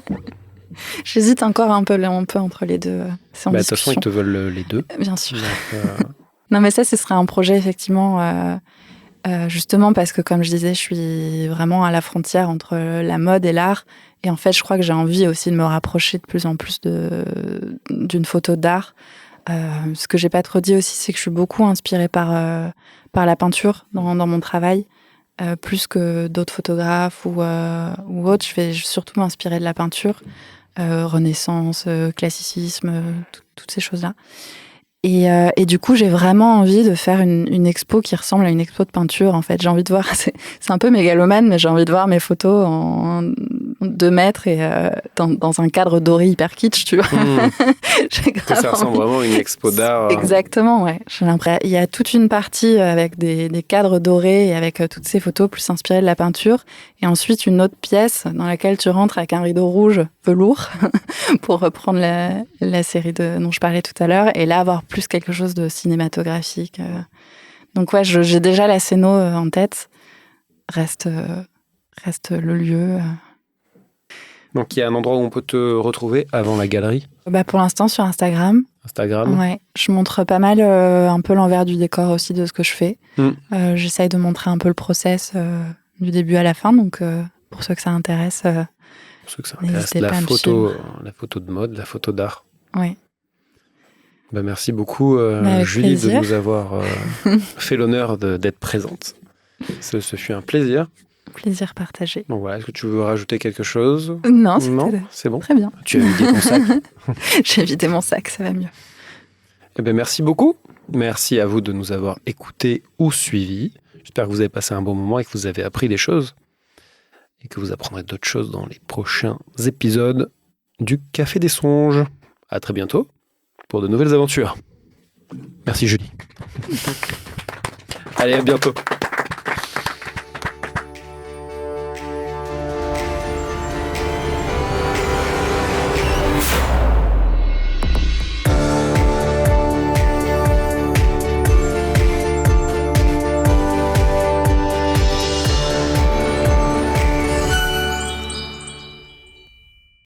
J'hésite encore un peu entre les deux. C'est en De toute façon, discussion. ils te veulent les deux. Bien sûr. Donc, Non, mais ça, ce serait un projet, effectivement, justement parce que, comme je disais, je suis vraiment à la frontière entre la mode et l'art. Et en fait, je crois que j'ai envie aussi de me rapprocher de plus en plus d'une photo d'art. Ce que j'ai pas trop dit aussi, c'est que je suis beaucoup inspirée par la peinture dans mon travail, plus que d'autres photographes ou autres. Je vais surtout m'inspirer de la peinture, Renaissance, classicisme, toutes ces choses-là. Et du coup, j'ai vraiment envie de faire une expo qui ressemble à une expo de peinture, en fait. J'ai envie de voir, c'est un peu mégalomane, mais j'ai envie de voir mes photos en 2 mètres et dans un cadre doré hyper kitsch, tu vois. J'ai grave ça ressemble vraiment à une expo d'art. Exactement, ouais. J'ai l'impression, il y a toute une partie avec des cadres dorés et avec toutes ces photos plus inspirées de la peinture. Et ensuite, une autre pièce dans laquelle tu rentres avec un rideau rouge velours pour reprendre la série dont je parlais tout à l'heure. Et là, avoir plus quelque chose de cinématographique. Donc ouais, j'ai déjà la scéno en tête. Reste le lieu. Donc, il y a un endroit où on peut te retrouver avant la galerie. Pour l'instant, sur Instagram. Instagram. Ouais, je montre pas mal un peu l'envers du décor aussi de ce que je fais. J'essaye de montrer un peu le process du début à la fin. Donc, pour ceux que ça intéresse, pour ceux que ça intéresse, n'hésitez pas à me suivre. La photo de mode, la photo d'art. Oui. Merci beaucoup, Julie, plaisir. De nous avoir fait l'honneur d'être présente. Ce fut un plaisir. Plaisir partagé. Donc voilà, est-ce que tu veux rajouter quelque chose ? Non, c'est bon. Très bien. Tu as vidé ton sac. J'ai vidé mon sac, ça va mieux. Merci beaucoup. Merci à vous de nous avoir écoutés ou suivis. J'espère que vous avez passé un bon moment et que vous avez appris des choses. Et que vous apprendrez d'autres choses dans les prochains épisodes du Café des Songes. À très bientôt pour de nouvelles aventures. Merci Julie. Allez, à bientôt.